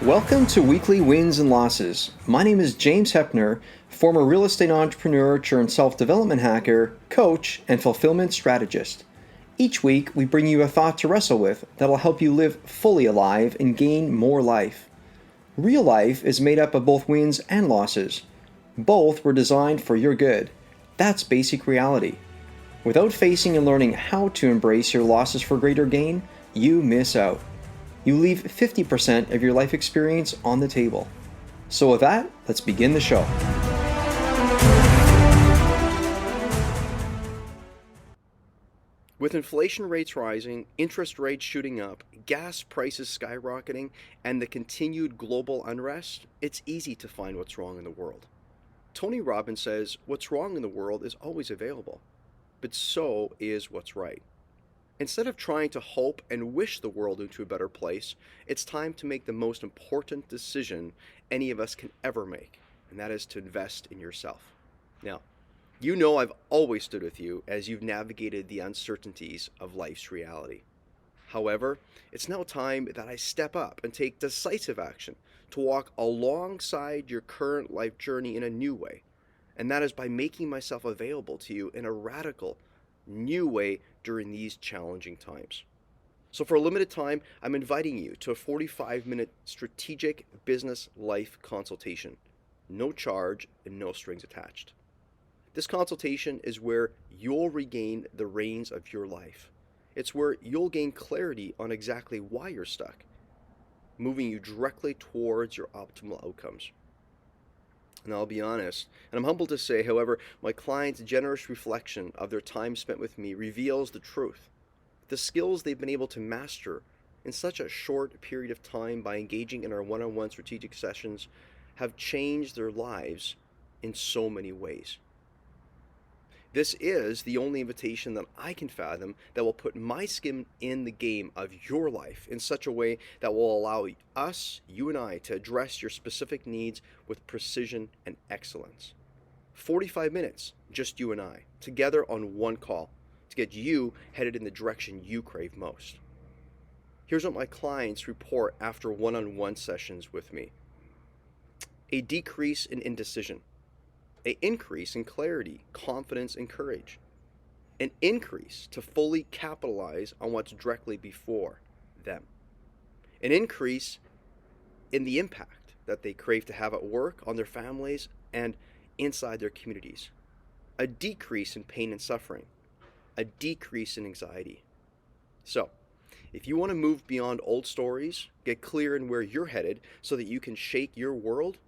Welcome to Weekly Wins and Losses. My name is James Hepner, former real estate entrepreneur turned self-development hacker, coach, and fulfillment strategist. Each week, we bring you a thought to wrestle with that'll help you live fully alive and gain more life. Real life is made up of both wins and losses. Both were designed for your good. That's basic reality. Without facing and learning how to embrace your losses for greater gain, you miss out. You leave 50% of your life experience on the table. So with that, let's begin the show. With inflation rates rising, interest rates shooting up, gas prices skyrocketing, and the continued global unrest, it's easy to find what's wrong in the world. Tony Robbins says, what's wrong in the world is always available, but so is what's right. Instead of trying to hope and wish the world into a better place, it's time to make the most important decision any of us can ever make, and that is to invest in yourself. Now, you know I've always stood with you as you've navigated the uncertainties of life's reality. However, it's now time that I step up and take decisive action to walk alongside your current life journey in a new way, and that is by making myself available to you in a radical, new way during these challenging times. So for a limited time, I'm inviting you to a 45-minute strategic business life consultation. No charge and no strings attached. This consultation is where you'll regain the reins of your life. It's where you'll gain clarity on exactly why you're stuck, moving you directly towards your optimal outcomes. And I'll be honest, and I'm humbled to say, however, my clients' generous reflection of their time spent with me reveals the truth. The skills they've been able to master in such a short period of time by engaging in our one-on-one strategic sessions have changed their lives in so many ways. This is the only invitation that I can fathom that will put my skin in the game of your life in such a way that will allow us, you and I, to address your specific needs with precision and excellence. 45 minutes, just you and I, together on one call to get you headed in the direction you crave most. Here's what my clients report after one-on-one sessions with me. A decrease in indecision. An increase in clarity, confidence, and courage. An increase to fully capitalize on what's directly before them. An increase in the impact that they crave to have at work, on their families, and inside their communities. A decrease in pain and suffering. A decrease in anxiety. So, if you want to move beyond old stories, get clear in where you're headed so that you can shake your world,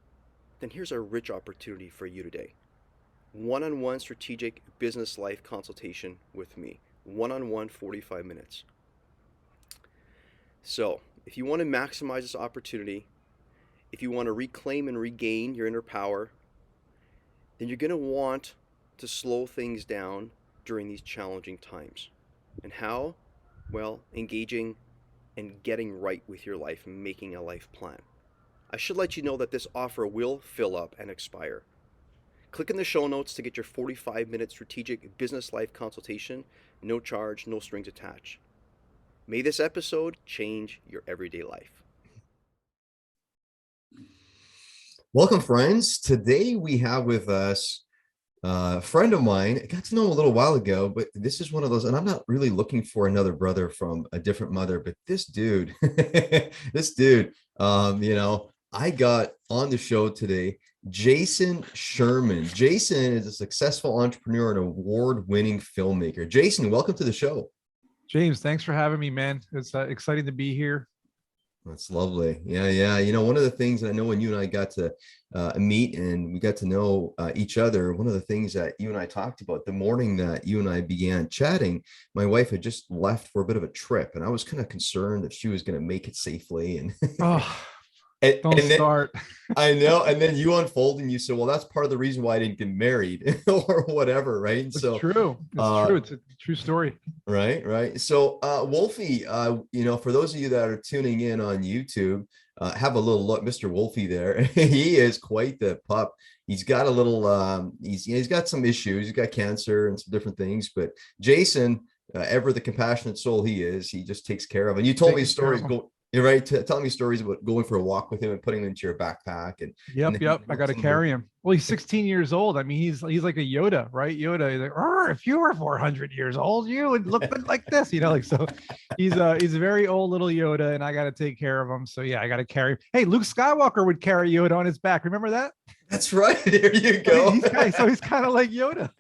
then here's a rich opportunity for you today. One-on-one strategic business life consultation with me. One-on-one 45 minutes. So, if you want to maximize this opportunity, if you want to reclaim and regain your inner power, then you're going to want to slow things down during these challenging times. And how? Well, engaging and getting right with your life and making a life plan. I should let you know that this offer will fill up and expire. Click in the show notes to get your 45-minute strategic business life consultation. No charge, no strings attached. May this episode change your everyday life. Welcome, friends. Today we have with us a friend of mine. I got to know him a little while ago, but this is one of those, and I'm not really looking for another brother from a different mother, but this dude, I got on the show today, Jason Sherman. Jason is a successful entrepreneur and award-winning filmmaker. Jason, welcome to the show. James, thanks for having me, man. It's exciting to be here. That's lovely. Yeah. You know, one of the things I know when you and I got to meet and we got to know each other, one of the things that you and I talked about the morning that you and I began chatting, my wife had just left for a bit of a trip and I was kind of concerned that she was going to make it safely. And don't start. I know. And then you unfold and you said, well, that's part of the reason why I didn't get married or whatever. Right. It's true. It's a true story. Right. So, Wolfie, for those of you that are tuning in on YouTube, have a little look, Mr. Wolfie there. He is quite the pup. He's got a little, he's got some issues. He's got cancer and some different things, but Jason, ever the compassionate soul he is, he just takes care of. And you told me a story. You're right. Tell me stories about going for a walk with him and putting him into your backpack, and Yep, then yep. I got to some book. carry him. Well, he's 16 years old. I mean, he's like a Yoda, right? Yoda. He's like, "Arr, if you were 400 years old, you would look good like this, like so. He's a very old little Yoda, and I got to take care of him. So yeah, I got to carry him. Hey, Luke Skywalker would carry Yoda on his back. Remember that? That's right. There you So go. he's kind of like Yoda.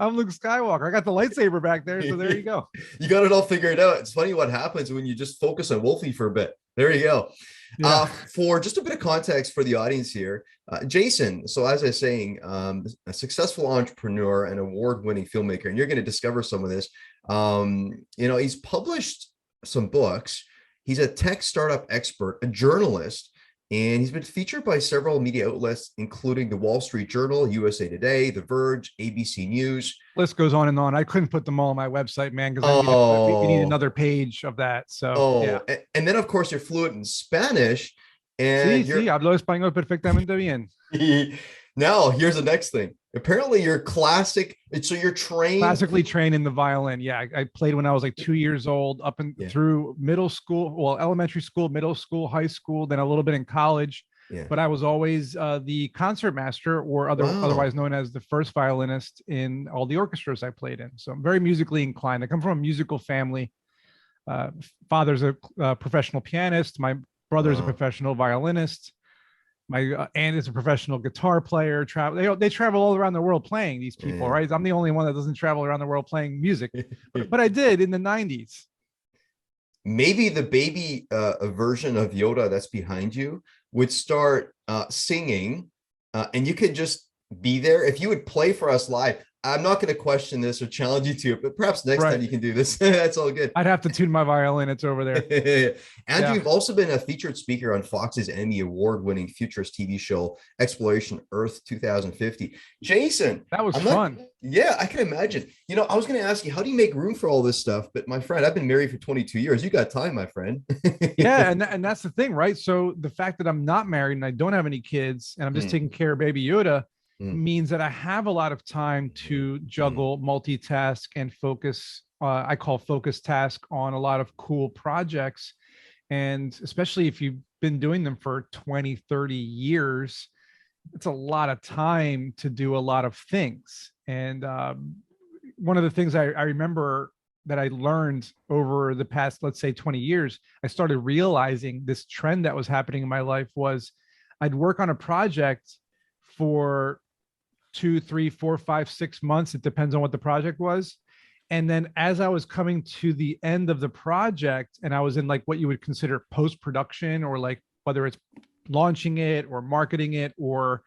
I'm Luke Skywalker. I got the lightsaber back there, so there you go. You got it all figured out. It's funny what happens when you just focus on Wolfie for a bit. There you go. Yeah. For just a bit of context for the audience here, Jason. So as I was saying, a successful entrepreneur and award-winning filmmaker, and you're going to discover some of this. He's published some books. He's a tech startup expert, a journalist, and he's been featured by several media outlets, including the Wall Street Journal, USA Today, The Verge, ABC News. List goes on and on. I couldn't put them all on my website, man, because we need Oh, another page of that. So yeah. oh, and then of course you're fluent in Spanish, Sí, and sí, hablo español perfectamente bien. now here's the next thing. Apparently, you're classic. So you're trained. Classically trained in the violin. Yeah, I played when I was like 2 years old, up and Yeah, through middle school, well, elementary school, middle school, high school, then a little bit in college. yeah. But I was always the concert master, or Wow. otherwise known as the first violinist in all the orchestras I played in. So I'm very musically inclined. I come from a musical family. Uh, Father's a professional pianist. My brother's a Wow. professional violinist. My aunt is a professional guitar player. They travel all around the world playing, these people, Yeah. right? I'm the only one that doesn't travel around the world playing music, but I did in the 90s. Maybe the baby version of Yoda that's behind you would start singing, and you could just be there. If you would play for us live, I'm not going to question this or challenge you to it, but perhaps next time Right. you can do this. That's all good. I'd have to tune my violin. It's over there. Andrew, Yeah, you've also been a featured speaker on Fox's Emmy Award-winning futurist TV show Exploration Earth 2050. Jason, that was I'm not. fun. Yeah, I can imagine. I was going to ask you, how do you make room for all this stuff? But my friend, I've been married for 22 years. You got time, my friend. Yeah, and that's the thing, right? So the fact that I'm not married and I don't have any kids and I'm just Mm, taking care of baby Yoda mm, means that I have a lot of time mm, to mm. juggle, multitask, and focus. I call focus task on a lot of cool projects. And especially if you've been doing them for 20, 30 years, it's a lot of time to do a lot of things. And one of the things I remember that I learned over the past, let's say 20 years, I started realizing this trend that was happening in my life was I'd work on a project for 2, 3, 4, 5, 6 months. It depends on what the project was. And then as I was coming to the end of the project and I was in like what you would consider post production, or like whether it's launching it or marketing it or,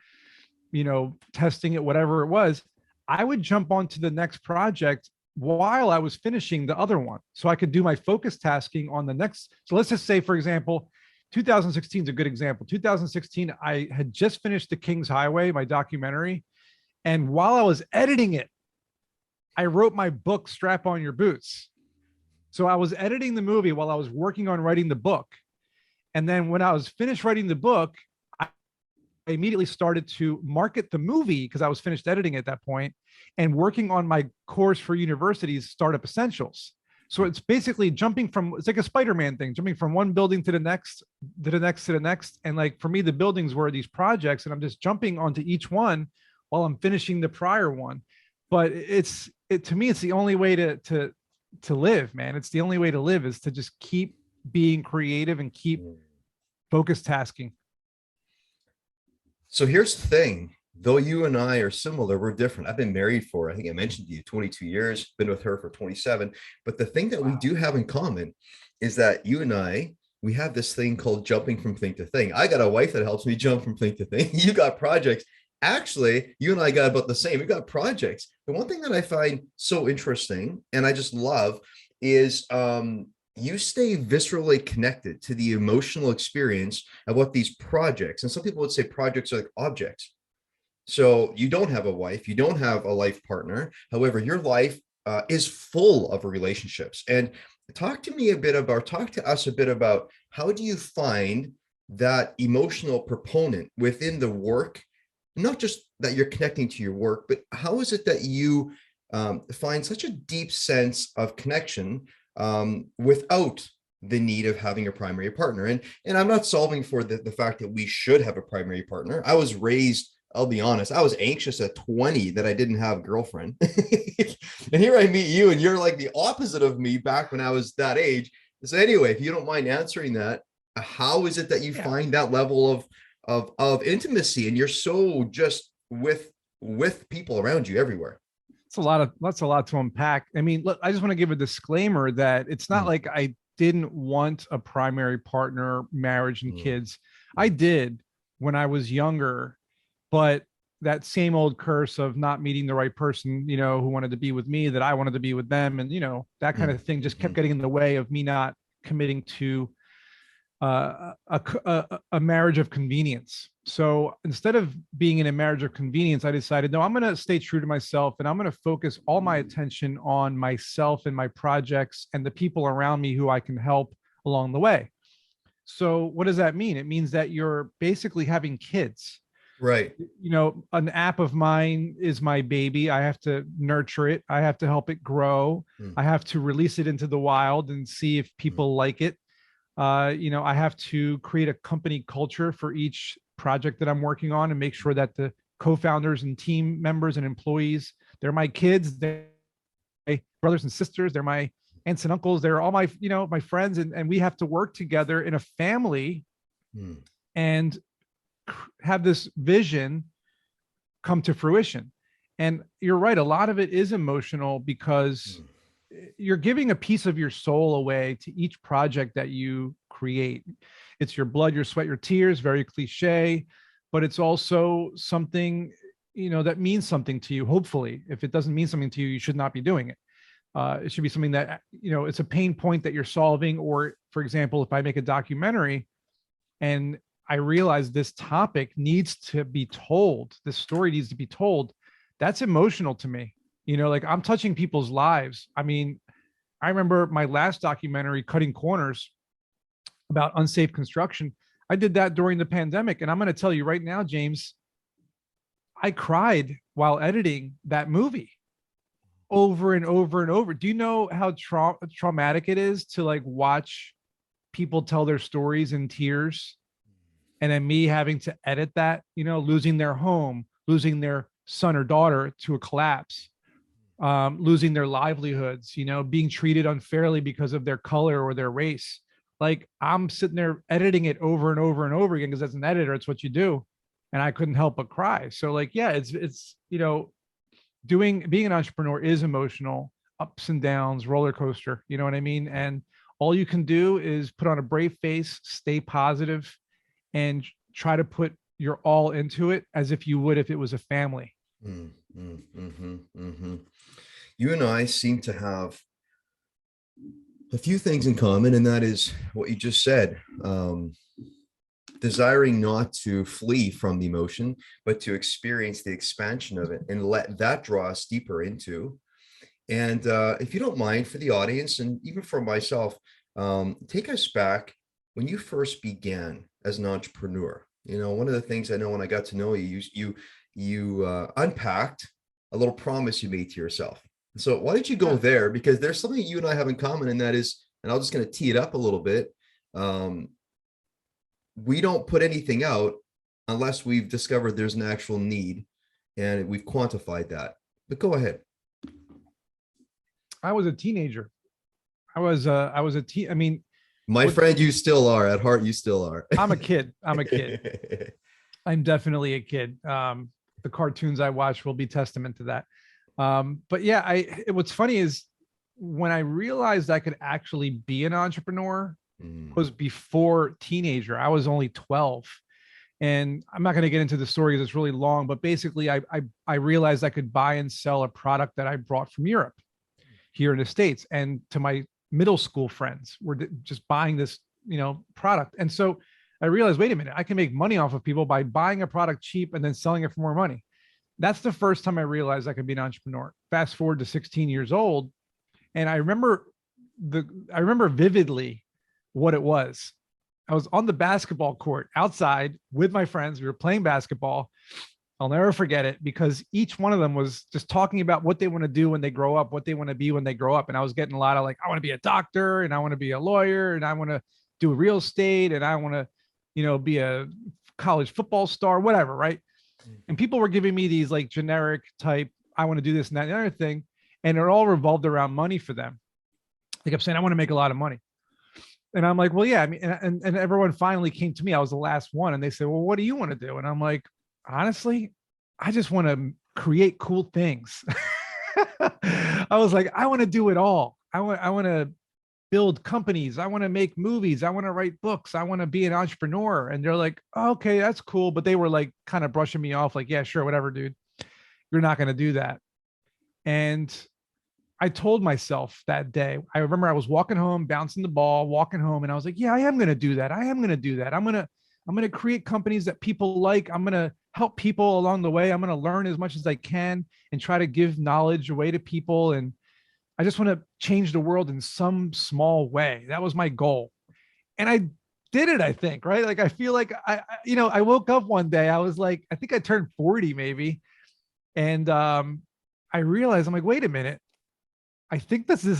testing it, whatever it was, I would jump onto the next project while I was finishing the other one. So I could do my focus tasking on the next. So let's just say, for example, 2016 is a good example. 2016, I had just finished The King's Highway, my documentary. And while I was editing it, I wrote my book, Strap On Your Boots. So I was editing the movie while I was working on writing the book. And then when I was finished writing the book, I immediately started to market the movie because I was finished editing at that point and working on my course for universities, Startup Essentials. So it's basically it's like a Spider-Man thing, jumping from one building to the next, to the next, to the next. And like for me, the buildings were these projects and I'm just jumping onto each one while I'm finishing the prior one. But to me, it's the only way to live, man. It's the only way to live is to just keep being creative and keep focus tasking. So here's the thing. Though you and I are similar, we're different. I've been married for, I think I mentioned to you, 22 years, been with her for 27. But the thing that we Wow. do have in common is that you and I, we have this thing called jumping from thing to thing. I got a wife that helps me jump from thing to thing. You got projects. Actually, you and I got about the same. We got projects. The one thing that I find so interesting and I just love is you stay viscerally connected to the emotional experience of what these projects, and some people would say projects are like objects. So you don't have a wife, you don't have a life partner. However, your life is full of relationships. And talk to us a bit about how do you find that emotional proponent within the work, not just that you're connecting to your work, but how is it that you find such a deep sense of connection without the need of having a primary partner. And I'm not solving for the fact that we should have a primary partner. I was raised, I'll be honest, I was anxious at 20 that I didn't have a girlfriend. And here I meet you, and you're like the opposite of me back when I was that age. So anyway, if you don't mind answering that, how is it that you find that level of intimacy, and you're so just with people around you everywhere? That's a lot to unpack. I mean, look, I just want to give a disclaimer that it's not like I didn't want a primary partner, marriage, and kids. I did when I was younger, but that same old curse of not meeting the right person, who wanted to be with me, that I wanted to be with them, and that kind of thing just kept getting in the way of me not committing to a marriage of convenience. So instead of being in a marriage of convenience, I decided, no, I'm going to stay true to myself, and I'm going to focus all my attention on myself and my projects and the people around me who I can help along the way. So what does that mean? It means that you're basically having kids. Right. An app of mine is my baby. I have to nurture it. I have to help it grow. I have to release it into the wild and see if people like it. I have to create a company culture for each project that I'm working on and make sure that the co-founders and team members and employees, they're my kids, they're my brothers and sisters, they're my aunts and uncles, they're all my, my friends. And we have to work together in a family and have this vision come to fruition. And you're right. A lot of it is emotional because you're giving a piece of your soul away to each project that you create. It's your blood, your sweat, your tears, very cliche, but it's also something, that means something to you. Hopefully, if it doesn't mean something to you, you should not be doing it. It should be something that, it's a pain point that you're solving. Or for example, if I make a documentary and I realize this topic needs to be told, this story needs to be told, that's emotional to me. Like I'm touching people's lives. I mean, I remember my last documentary, Cutting Corners, about unsafe construction. I did that during the pandemic. And I'm going to tell you right now, James, I cried while editing that movie over and over and over. Do you know how traumatic it is to like watch people tell their stories in tears? And then me having to edit that, losing their home, losing their son or daughter to a collapse, losing their livelihoods, being treated unfairly because of their color or their race. Like I'm sitting there editing it over and over and over again, because as an editor, it's what you do. And I couldn't help but cry. So like, yeah, it's, being an entrepreneur is emotional, ups and downs, roller coaster, you know what I mean? And all you can do is put on a brave face, stay positive, and try to put your all into it as if you would if it was a family. You and I seem to have a few things in common, and that is what you just said. Desiring not to flee from the emotion, but to experience the expansion of it and let that draw us deeper into. And if you don't mind, for the audience and even for myself, take us back when you first began as an entrepreneur. One of the things I know when I got to know you, you unpacked a little promise you made to yourself. So why don't you go there? Because there's something you and I have in common, and that is, and I'm just going to tee it up a little bit. We don't put anything out unless we've discovered there's an actual need and we've quantified that. But go ahead. I was a teenager. I was a teen. I mean, my friend, you still are at heart. You still are. I'm a kid. I'm definitely a kid. The cartoons I watch will be testament to that. But yeah, what's funny is when I realized I could actually be an entrepreneur was before teenager. I was only 12. And I'm not going to get into the story because it's really long, but basically I realized I could buy and sell a product that I brought from Europe here in the States. And to my middle school friends were just buying this, product. And so I realized, wait a minute, I can make money off of people by buying a product cheap and then selling it for more money. That's the first time I realized I could be an entrepreneur. Fast forward to 16 years old. And I remember vividly what it was. I was on the basketball court outside with my friends. We were playing basketball. I'll never forget it, because each one of them was just talking about what they want to do when they grow up, what they want to be when they grow up. And I was getting a lot of like, I want to be a doctor, and I want to be a lawyer, and I want to do real estate, and I want to, be a college football star, whatever. Right. And people were giving me these like generic type, I want to do this and that and the other thing. And it all revolved around money for them. They kept saying, I want to make a lot of money. And I'm like, well, yeah. I mean, and everyone finally came to me. I was the last one. And they said, well, what do you want to do? And I'm like, honestly, I just want to create cool things. I was like, I want to do it all. I want to build companies. I want to make movies. I want to write books. I want to be an entrepreneur. And they're like, oh, okay, that's cool. But they were like kind of brushing me off like, yeah, sure, whatever, dude. You're not going to do that. And I told myself that day, I remember I was walking home, bouncing the ball, walking home. And I was like, yeah, I am going to do that. I am going to do that. I'm going to create companies that people like. I'm going to help people along the way. I'm going to learn as much as I can and try to give knowledge away to people. And I just want to change the world in some small way. That was my goal. And I did it, I think, right? Like, I feel like I woke up one day, I was like, I think I turned 40 maybe. And I realized, I'm like, wait a minute. I think this is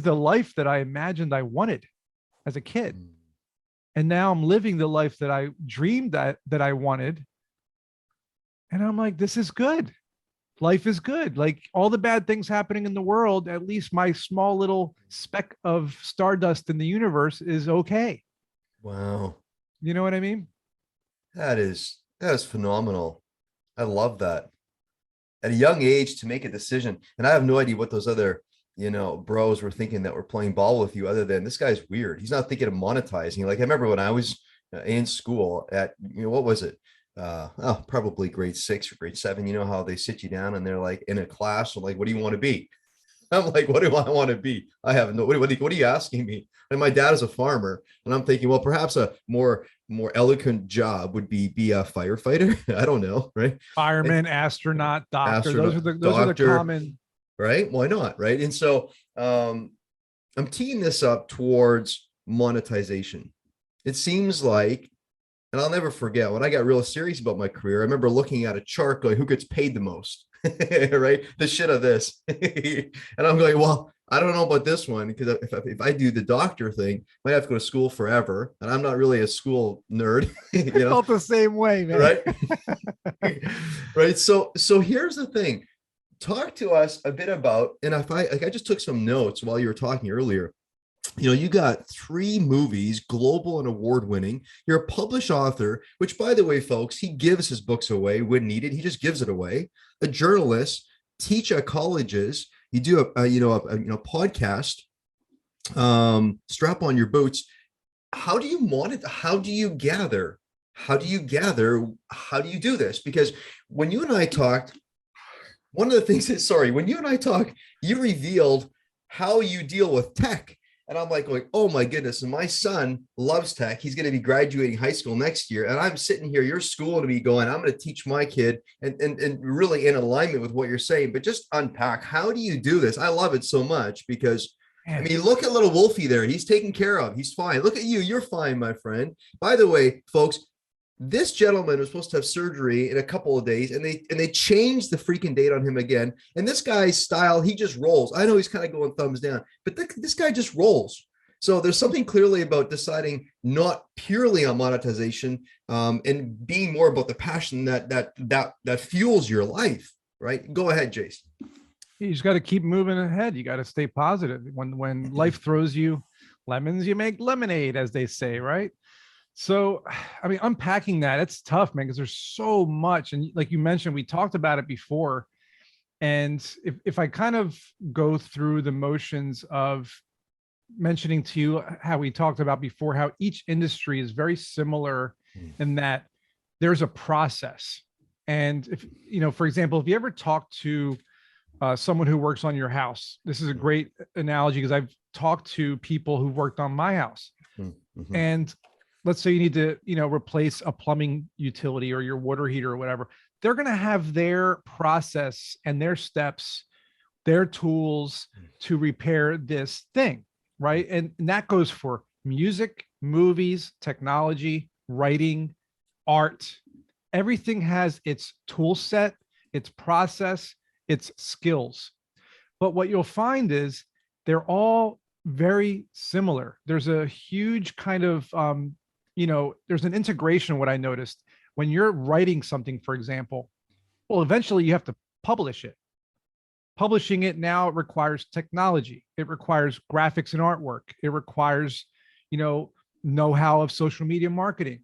the life that I imagined I wanted as a kid. And now I'm living the life that I dreamed that I wanted. And I'm like, this is good. Life is good. Like, all the bad things happening in the world, at least my small little speck of stardust in the universe is okay. Wow. You know what I mean? That is phenomenal. I love that. At a young age to make a decision. And I have no idea what those other, bros were thinking that were playing ball with you, other than this guy's weird. He's not thinking of monetizing. Like, I remember when I was in school at, what was it? Probably grade 6 or grade 7. You know how they sit you down and they're like in a class, and like, what do you want to be? I'm like, what do I want to be? I have no, what are you asking me? And my dad is a farmer, and I'm thinking, well, perhaps a more eloquent job would be a firefighter. I don't know, right? Fireman, astronaut, doctor. Astronaut, Those are the doctor, common. right? Why not? Right. And so I'm teeing this up towards monetization. It seems like, and I'll never forget when I got real serious about my career, I remember looking at a chart going, who gets paid the most? Right? The shit of this. And I'm going, well, I don't know about this one, because if I do the doctor thing, I might have to go to school forever. And I'm not really a school nerd. I felt the same way, man. Right. Right. So here's the thing. Talk to us a bit about, and I just took some notes while you were talking earlier. You got 3 movies, global and award winning. You're a published author, which, by the way, folks, he gives his books away when needed. He just gives it away. A journalist, teach at colleges. You do a podcast. Strap on your boots. How do you monitor? How do you gather? How do you do this? Because when you and I talked, one of the things is, when you and I talked, you revealed how you deal with tech. And I'm like going, oh my goodness. And my son loves tech. He's going to be graduating high school next year. And I'm sitting here, you're schooling to me going, I'm going to teach my kid, and really in alignment with what you're saying. But just unpack, how do you do this? I love it so much because, I mean, look at little Wolfie there. He's taken care of. He's fine. Look at you. You're fine, my friend. By the way, folks, this gentleman was supposed to have surgery in a couple of days, and they changed the freaking date on him again. And this guy's style, he just rolls. I know he's kind of going thumbs down, but this guy just rolls. So there's something clearly about deciding not purely on monetization, and being more about the passion that fuels your life. Right? Go ahead, Jason. You just got to keep moving ahead. You got to stay positive. When life throws you lemons, you make lemonade, as they say, right? So, I mean, unpacking that, it's tough, man, because there's so much. And like you mentioned, we talked about it before. And if I kind of go through the motions of mentioning to you how we talked about before, how each industry is very similar in that there's a process. And if, for example, if you ever talk to someone who works on your house, this is a great analogy because I've talked to people who've worked on my house. Mm-hmm. And let's say you need to, replace a plumbing utility or your water heater or whatever. They're going to have their process and their steps, their tools to repair this thing, right? And that goes for music, movies, technology, writing, art, Everything has its tool set, its process, its skills. But what you'll find is they're all very similar. There's a huge kind of, there's an integration. What I noticed when you're writing something, for example, well, eventually you have to publish it. Publishing it now requires technology. It requires graphics and artwork. It requires, know-how of social media marketing.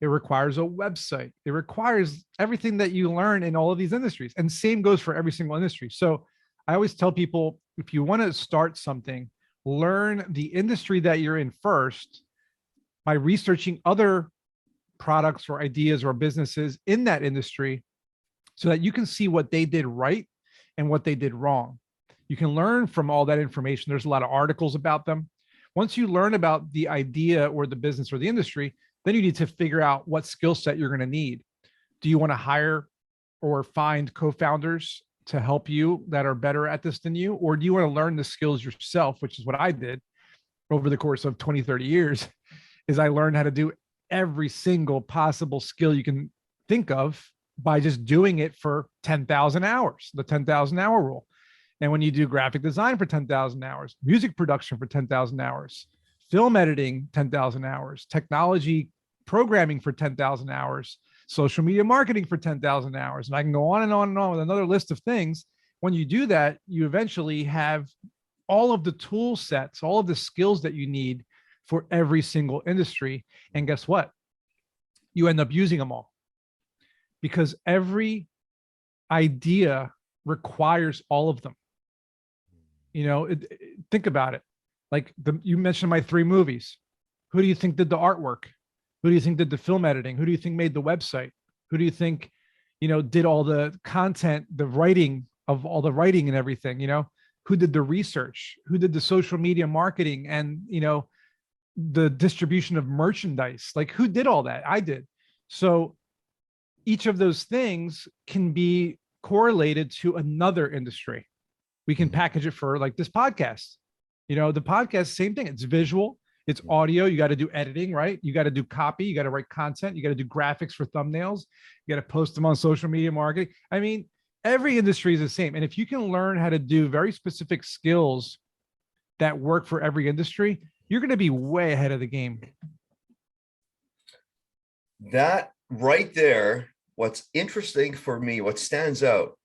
It requires a website. It requires everything that you learn in all of these industries. And same goes for every single industry. So I always tell people, if you want to start something, learn the industry that you're in first by researching other products or ideas or businesses in that industry so that you can see what they did right and what they did wrong. You can learn from all that information. There's a lot of articles about them. Once you learn about the idea or the business or the industry, then you need to figure out what skill set you're going to need. Do you want to hire or find co-founders to help you that are better at this than you? Or do you want to learn the skills yourself, which is what I did over the course of 20, 30 years, is I learned how to do every single possible skill you can think of by just doing it for 10,000 hours, the 10,000 hour rule. And when you do graphic design for 10,000 hours, music production for 10,000 hours, film editing, 10,000 hours, technology programming for 10,000 hours, social media marketing for 10,000 hours. And I can go on and on and on with another list of things. When you do that, you eventually have all of the tool sets, all of the skills that you need for every single industry. And guess what? You end up using them all because every idea requires all of them. Think about it. Like you mentioned my 3 movies. Who do you think did the artwork? Who do you think did the film editing? Who do you think made the website? Who do you think, did all the content, the writing of all the writing and everything? Who did the research? Who did the social media marketing and, the distribution of merchandise? Like who did all that? I did. So each of those things can be correlated to another industry. We can package it for like this podcast. The podcast, same thing. It's visual. It's audio. You got to do editing, right? You got to do copy. You got to write content. You got to do graphics for thumbnails. You got to post them on social media marketing. I mean, every industry is the same. And if you can learn how to do very specific skills that work for every industry, you're going to be way ahead of the game. That right there, what's interesting for me, what stands out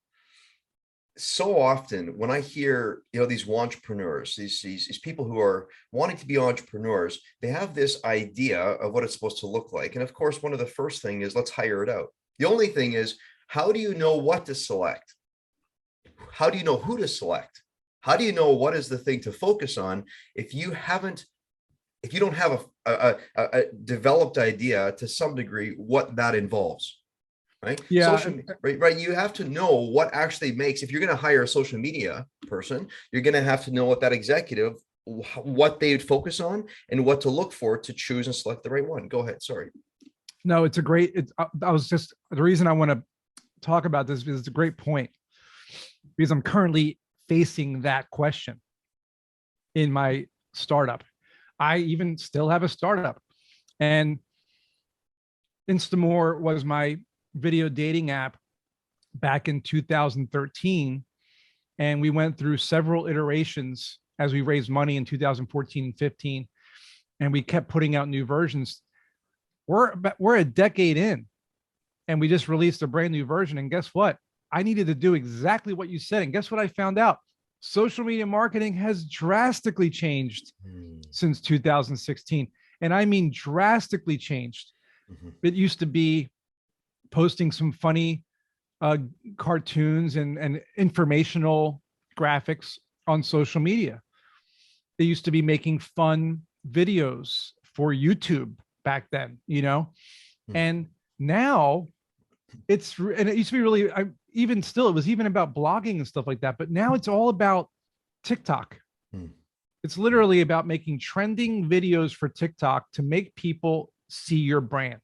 so often when I hear, these entrepreneurs, these people who are wanting to be entrepreneurs, they have this idea of what it's supposed to look like. And of course, one of the first thing is let's hire it out. The only thing is, how do you know what to select? How do you know who to select? How do you know what is the thing to focus on if you don't have a developed idea to some degree what that involves? Right. Yeah. Right. You have to know what actually makes, if you're going to hire a social media person, you're going to have to know what that executive, what they would focus on and what to look for to choose and select the right one. Go ahead. Sorry. No, it's a great, the reason I want to talk about this is it's a great point because I'm currently facing that question in my startup. I even still have a startup, and Instamore was my video dating app back in 2013. And we went through several iterations as we raised money in 2014 and 15. And we kept putting out new versions. We're a decade in and we just released a brand new version. And guess what? I needed to do exactly what you said. And guess what I found out? Social media marketing has drastically changed since 2016. And I mean drastically changed. It used to be posting some funny cartoons and informational graphics on social media. They used to be making fun videos for YouTube back then, and now and it used to be really, it was even about blogging and stuff like that, but now it's all about TikTok. It's literally about making trending videos for TikTok to make people see your brand.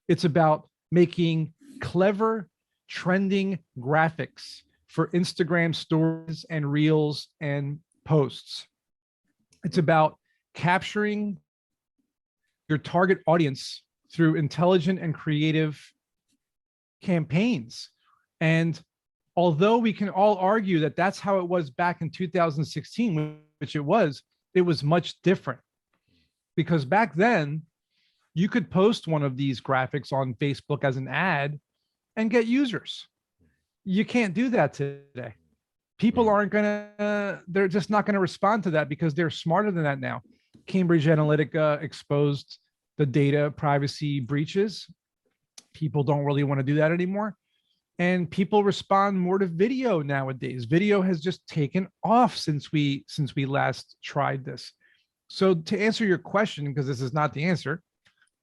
It's about making clever, trending graphics for Instagram stories and reels and posts. It's about capturing your target audience through intelligent and creative campaigns. And although we can all argue that that's how it was back in 2016, which it was much different, because back then you could post one of these graphics on Facebook as an ad and get users. You can't do that today. People aren't gonna, they're just not gonna respond to that because they're smarter than that now. Cambridge Analytica exposed the data privacy breaches. People don't really want to do that anymore. And people respond more to video nowadays. Video has just taken off since we last tried this. So to answer your question, because this is not the answer,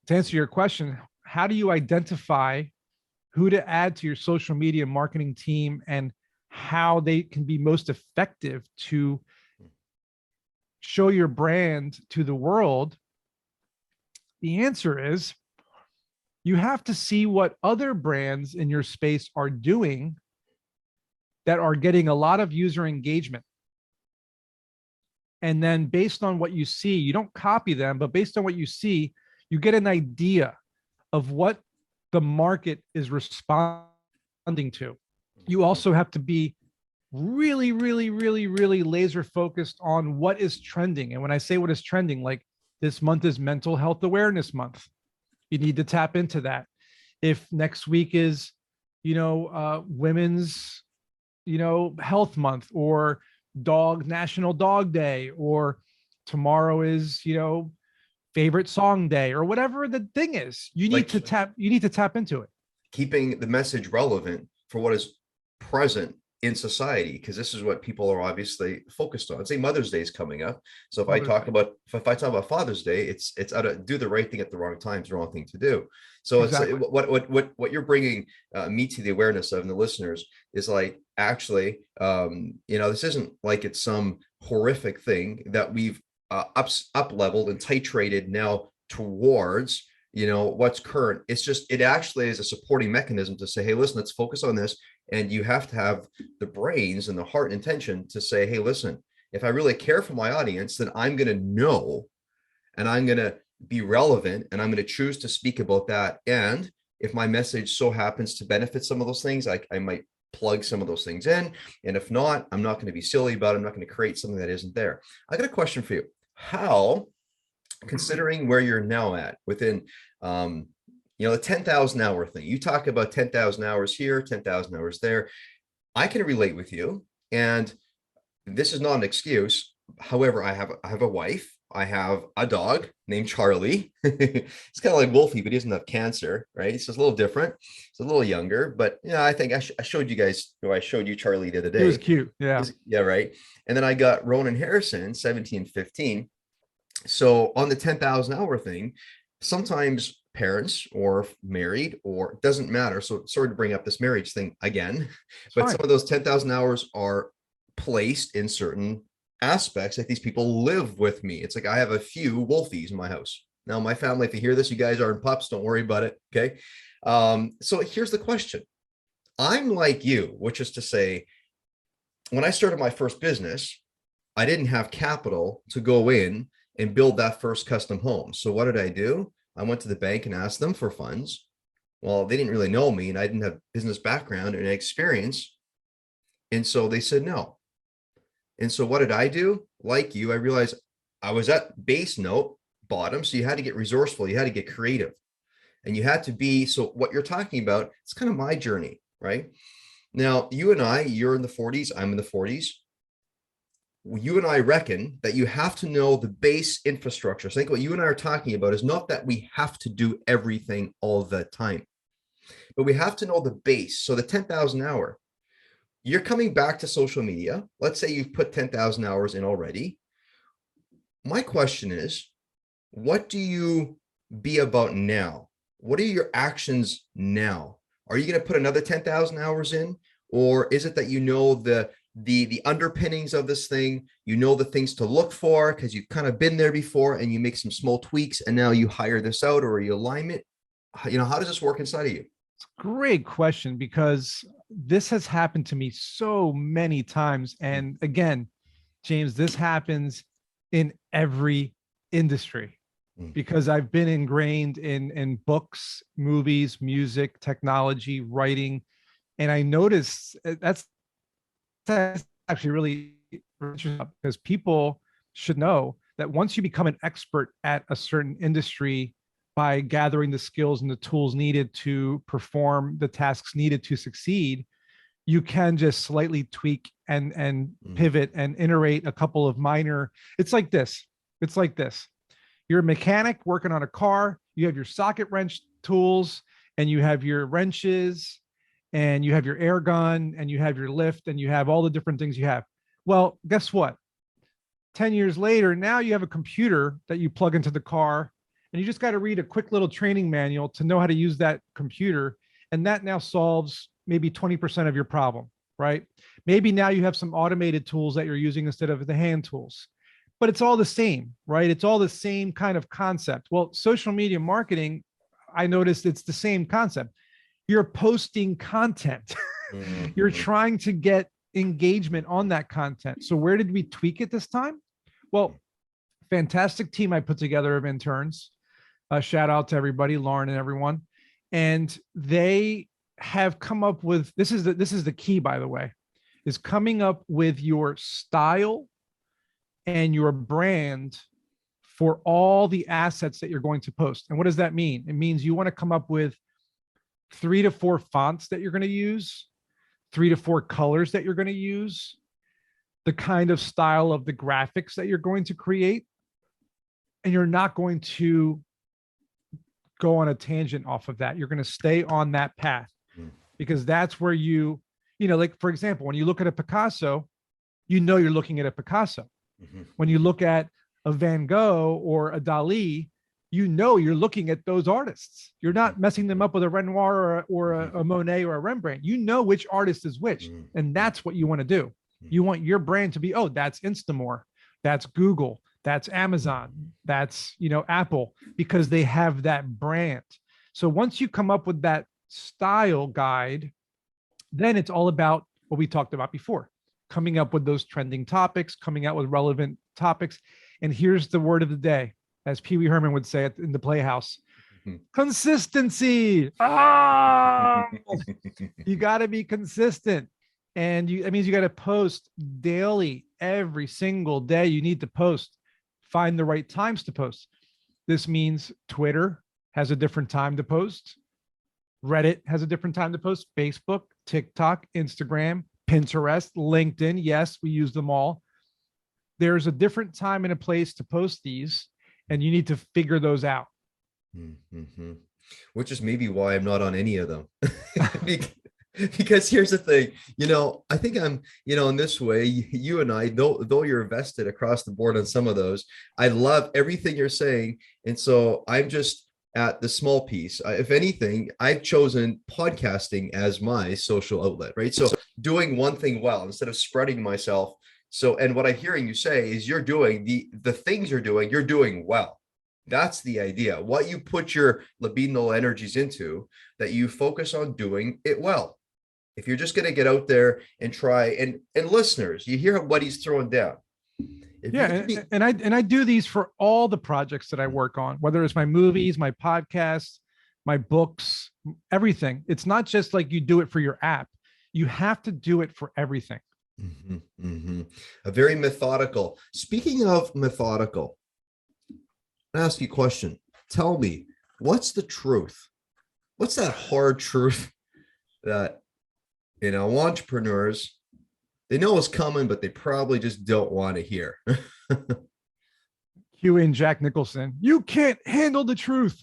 to answer your question, how do you identify who to add to your social media marketing team and how they can be most effective to show your brand to the world? The answer is you have to see what other brands in your space are doing that are getting a lot of user engagement. And then based on what you see, you don't copy them, but based on what you see, you get an idea of what the market is responding to. You also have to be really, really, really, really laser focused on what is trending. And when I say what is trending, like this month is Mental Health Awareness Month. You need to tap into that. If next week is, Women's, Health Month, or National Dog Day, or tomorrow is, favorite song day, or whatever the thing is, you need to tap into it. Keeping the message relevant for what is present in society, because this is what people are obviously focused on. Say Mother's Day is coming up. So if I talk about Father's Day, it's out of do the right thing at the wrong time is the wrong thing to do. So exactly. It's what you're bringing me to the awareness of, and the listeners, is like, actually, this isn't like it's some horrific thing that we've up leveled and titrated now towards what's current. It's just, it actually is a supporting mechanism to say, hey, listen, let's focus on this. And you have to have the brains and the heart and intention to say, hey, listen, if I really care for my audience, then I'm going to know, and I'm going to be relevant, and I'm going to choose to speak about that. And if my message so happens to benefit some of those things, I might plug some of those things in. And if not, I'm not going to be silly about it. I'm not going to create something that isn't there. I got a question for you. How, considering where you're now at within, the 10,000 hour thing, you talk about 10,000 hours here, 10,000 hours there. I can relate with you. And this is not an excuse. However, I have a wife. I have a dog named Charlie. It's kind of like Wolfie, but he doesn't have cancer, right? It's just a little different. It's a little younger, but I think I showed you guys, I showed you Charlie the other day. He was cute. Yeah. Yeah. Right. And then I got Ronan Harrison, 17, 15. So on the 10,000 hour thing, sometimes parents or married, or it doesn't matter. So sorry to bring up this marriage thing again, but some of those 10,000 hours are placed in certain aspects. Like these people live with me. It's like, I have a few Wolfies in my house. Now, my family, if you hear this, you guys aren't pups, don't worry about it. Okay. So here's the question. I'm like you, which is to say, when I started my first business, I didn't have capital to go in and build that first custom home. So what did I do? I went to the bank and asked them for funds. Well, they didn't really know me, and I didn't have business background and experience. And so they said no. And so what did I do? Like you, I realized I was at base note bottom. So you had to get resourceful. You had to get creative, and you had to be, so what you're talking about, it's kind of my journey, right? Now, you and I, you're in the 40s, I'm in the 40s. You and I reckon that you have to know the base infrastructure. So I think what you and I are talking about is not that we have to do everything all the time, but we have to know the base. So the 10,000 hour, you're coming back to social media. Let's say you've put 10,000 hours in already. My question is, what do you be about now? What are your actions now? Are you going to put another 10,000 hours in? Or is it that you know the underpinnings of this thing, you know the things to look for because you've kind of been there before, and you make some small tweaks, and now you hire this out or you align it? How does this work inside of you? It's a great question, because this has happened to me so many times. And again, James, this happens in every industry. because I've been ingrained in books, movies, music, technology, writing, and I noticed that's actually really interesting because people should know that once you become an expert at a certain industry by gathering the skills and the tools needed to perform the tasks needed to succeed, you can just slightly tweak and pivot and iterate a couple of minor. It's like this. It's like this. You're a mechanic working on a car. You have your socket wrench tools, and you have your wrenches, and you have your air gun, and you have your lift, and you have all the different things you have. Well, guess what? 10 years later, now you have a computer that you plug into the car, and you just got to read a quick little training manual to know how to use that computer. And that now solves maybe 20% of your problem, right? Maybe now you have some automated tools that you're using instead of the hand tools, but it's all the same, right? It's all the same kind of concept. Well, social media marketing, I noticed it's the same concept. You're posting content. You're trying to get engagement on that content. So where did we tweak it this time? Well, fantastic team I put together of interns. Shout out to everybody, Lauren and everyone. And they have come up with, this is the key, by the way, is coming up with your style and your brand for all the assets that you're going to post. And what does that mean? It means you want to come up with 3 to 4 fonts that you're going to use, 3 to 4 colors that you're going to use, the kind of style of the graphics that you're going to create. And you're not going to go on a tangent off of that. You're going to stay on that path because that's where like, for example, when you look at a Picasso, you're looking at a Picasso. When you look at a Van Gogh or a Dali, you're looking at those artists. You're not messing them up with a Renoir or a Monet or a Rembrandt. You know which artist is which. And that's what you want to do. You want your brand to be, oh, that's Instamore, that's Google, that's Amazon, that's, Apple, because they have that brand. So once you come up with that style guide, then it's all about what we talked about before, coming up with those trending topics, coming out with relevant topics. And here's the word of the day, as Pee Wee Herman would say in the Playhouse: consistency. You got to be consistent. And that means you got to post daily, every single day. You need to post. Find the right times to post. This means Twitter has a different time to post. Reddit has a different time to post. Facebook, TikTok, Instagram, Pinterest, LinkedIn. Yes, we use them all. There's a different time and a place to post these, and you need to figure those out. Which is maybe why I'm not on any of them. Because here's the thing, I think I'm, in this way, you and I, though you're vested across the board on some of those, I love everything you're saying. And so I'm just at the small piece. If anything, I've chosen podcasting as my social outlet, right? So doing one thing well instead of spreading myself. So, and what I'm hearing you say is you're doing the things you're doing well. That's the idea. What you put your libidinal energies into, that you focus on doing it well. If you're just going to get out there and try, and listeners, you hear what he's throwing down. And I do these for all the projects that I work on, whether it's my movies, my podcasts, my books, everything. It's not just like you do it for your app. You have to do it for everything. A very methodical. Speaking of methodical, I'll ask you a question. Tell me, what's the truth? What's that hard truth that entrepreneurs, they know it's coming, but they probably just don't want to hear? Cue in Jack Nicholson. You can't handle the truth.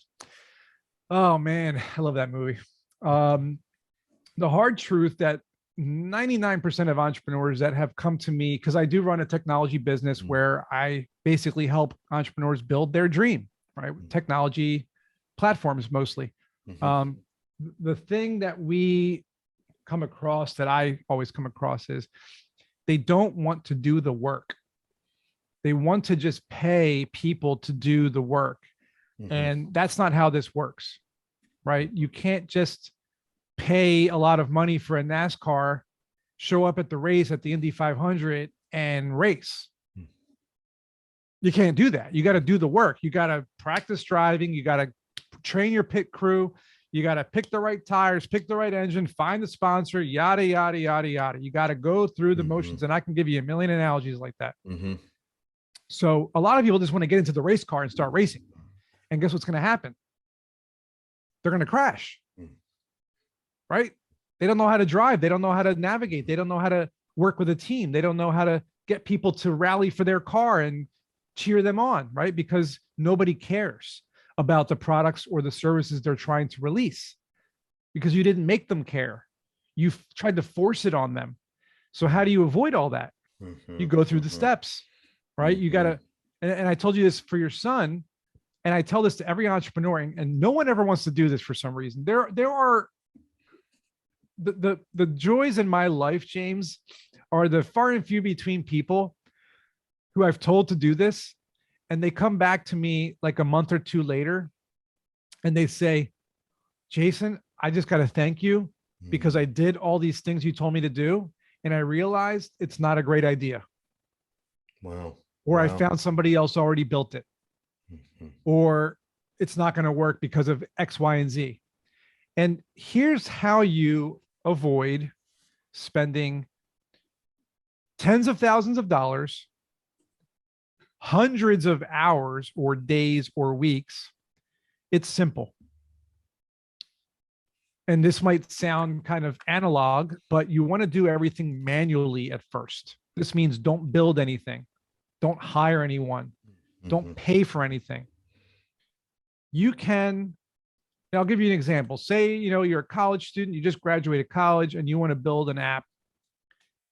Oh man, I love that movie. The hard truth that 99% of entrepreneurs that have come to me, because I do run a technology business where I basically help entrepreneurs build their dream, right? Technology platforms mostly. The thing that we come across, that I always come across, is they don't want to do the work. They want to just pay people to do the work. And that's not how this works, right? You can't just pay a lot of money for a NASCAR, show up at the race at the Indy 500 and race. You can't do that. You got to do the work. You got to practice driving. You got to train your pit crew. You got to pick the right tires, pick the right engine, find the sponsor, yada, yada, yada, yada. You got to go through the motions. And I can give you a million analogies like that. So a lot of people just want to get into the race car and start racing. And guess what's going to happen? They're going to crash, right? They don't know how to drive. They don't know how to navigate. They don't know how to work with a team. They don't know how to get people to rally for their car and cheer them on, right? Because nobody cares about the products or the services they're trying to release because you didn't make them care. You've tried to force it on them. So how do you avoid all that? You go through the steps, right? You got to, and I told you this for your son, and I tell this to every entrepreneur, and no one ever wants to do this for some reason. There are the joys in my life, James, are the far and few between people who I've told to do this, and they come back to me like a month or two later, and they say, Jason, I just got to thank you because I did all these things you told me to do, and I realized it's not a great idea. Wow. Or I found somebody else already built it. Or it's not going to work because of X, Y, and Z. And here's how you avoid spending tens of thousands of dollars, hundreds of hours or days or weeks. It's simple. And this might sound kind of analog, but you want to do everything manually at first. This means don't build anything. Don't hire anyone. Don't pay for anything. You can, I'll give you an example. Say, you're a college student, you just graduated college and you want to build an app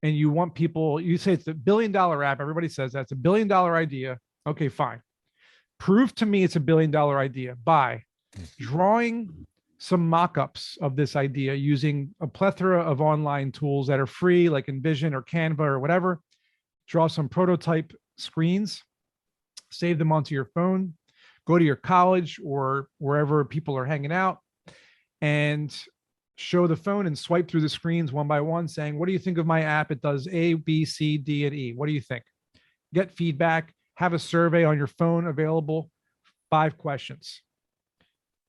and you want people, you say it's a $1 billion app. Everybody says that's a $1 billion idea. Okay, fine. Prove to me it's a $1 billion idea by drawing some mock-ups of this idea using a plethora of online tools that are free, like InVision or Canva or whatever. Draw some prototype screens, save them onto your phone, go to your college or wherever people are hanging out and show the phone and swipe through the screens one by one saying, what do you think of my app? It does A, B, C, D, and E. What do you think? Get feedback, have a survey on your phone available, 5 questions,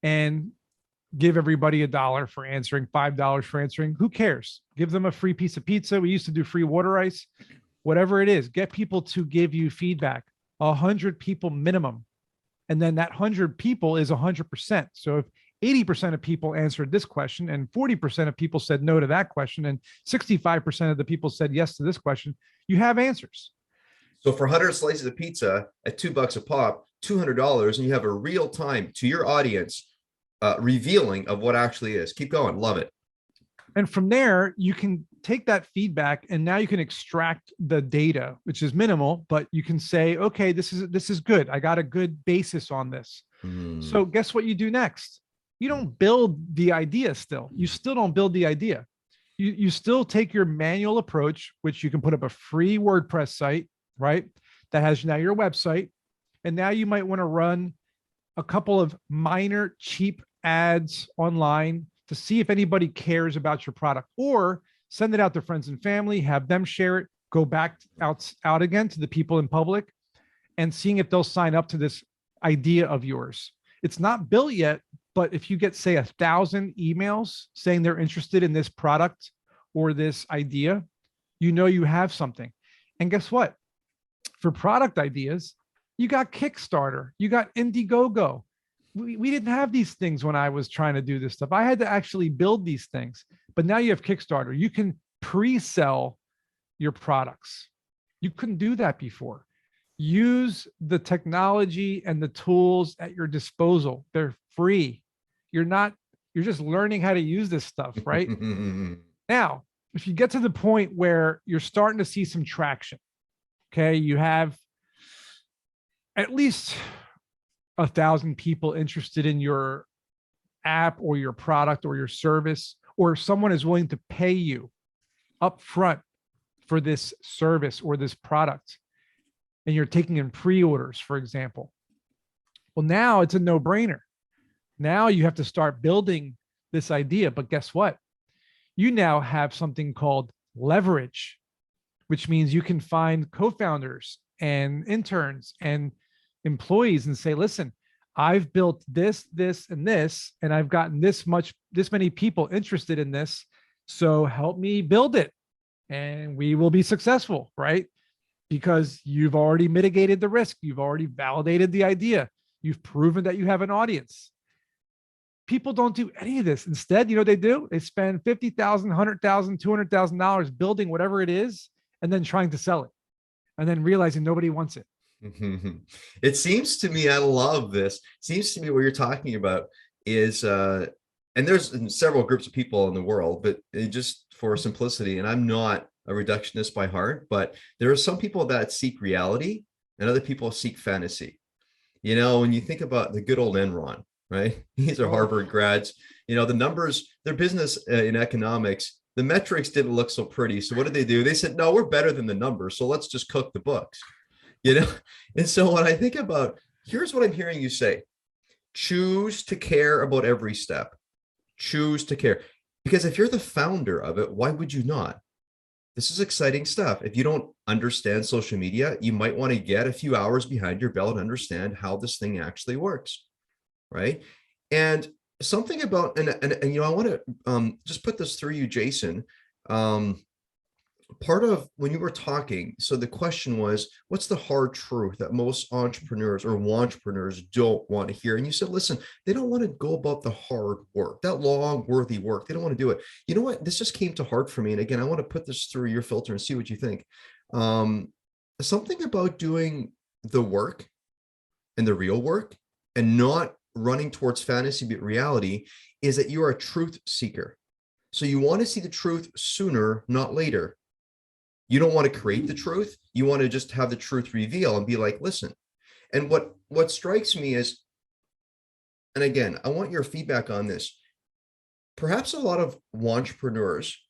and give everybody $1 for answering, $5 for answering. Who cares? Give them a free piece of pizza. We used to do free water ice, whatever it is. Get people to give you feedback. 100 people minimum. And then that 100 people is 100%. So if 80% of people answered this question and 40% of people said no to that question and 65% of the people said yes to this question, you have answers. So for 100 slices of pizza at $2 a pop, $200, and you have a real time to your audience revealing of what actually is. Keep going. Love it. And from there, you can take that feedback and now you can extract the data, which is minimal, but you can say, okay, this is good. I got a good basis on this. So guess what you do next? You don't build the idea still. You still don't build the idea. You still take your manual approach, which you can put up a free WordPress site, right? That has now your website. And now you might want to run a couple of minor cheap ads online to see if anybody cares about your product, or send it out to friends and family, have them share it, go back out again to the people in public and seeing if they'll sign up to this idea of yours. It's not built yet, but if you get, say, 1,000 emails saying they're interested in this product or this idea, you have something. And guess what? For product ideas, you got Kickstarter, you got Indiegogo. We didn't have these things when I was trying to do this stuff. I had to actually build these things, but now you have Kickstarter. You can pre-sell your products. You couldn't do that before. Use the technology and the tools at your disposal. They're free. You're just learning how to use this stuff, right? Now, if you get to the point where you're starting to see some traction, okay, you have at least 1,000 people interested in your app or your product or your service, or someone is willing to pay you up front for this service or this product, and you're taking in pre-orders, for example. Well, now it's a no-brainer. Now you have to start building this idea, but guess what? You now have something called leverage, which means you can find co-founders and interns and employees and say, listen, I've built this, this, and this, and I've gotten this many people interested in this. So help me build it and we will be successful, right? Because you've already mitigated the risk. You've already validated the idea. You've proven that you have an audience. People don't do any of this. Instead, you know what they do? They spend $50,000, $100,000, $200,000 building whatever it is, and then trying to sell it, and then realizing nobody wants it. It seems to me, I love this. Seems to me what you're talking about is, and there's several groups of people in the world, but just for simplicity, and I'm not a reductionist by heart, but there are some people that seek reality and other people seek fantasy. You know, when you think about the good old Enron, right? These are Harvard grads. You know, the numbers, their business in economics, the metrics didn't look so pretty. So what did they do? They said, no, we're better than the numbers. So let's just cook the books, you know? And so when I think about, here's what I'm hearing you say: choose to care about every step. Choose to care. Because if you're the founder of it, why would you not? This is exciting stuff. If you don't understand social media, you might want to get a few hours behind your belt and understand how this thing actually works, right? And something about, and you know, I want to just put this through you, Jason. Part of when you were talking, so the question was, what's the hard truth that most entrepreneurs or entrepreneurs don't want to hear? And you said, listen, they don't want to go about the hard work, that long, worthy work. They don't want to do it. You know what? This just came to heart for me. And again, I want to put this through your filter and see what you think. Something about doing the work and the real work and not running towards fantasy, but reality, is that you are a truth seeker. So you want to see the truth sooner, not later. You don't want to create the truth. You want to just have the truth reveal and be like, listen. And what strikes me is, and again, I want your feedback on this. Perhaps a lot of entrepreneurs,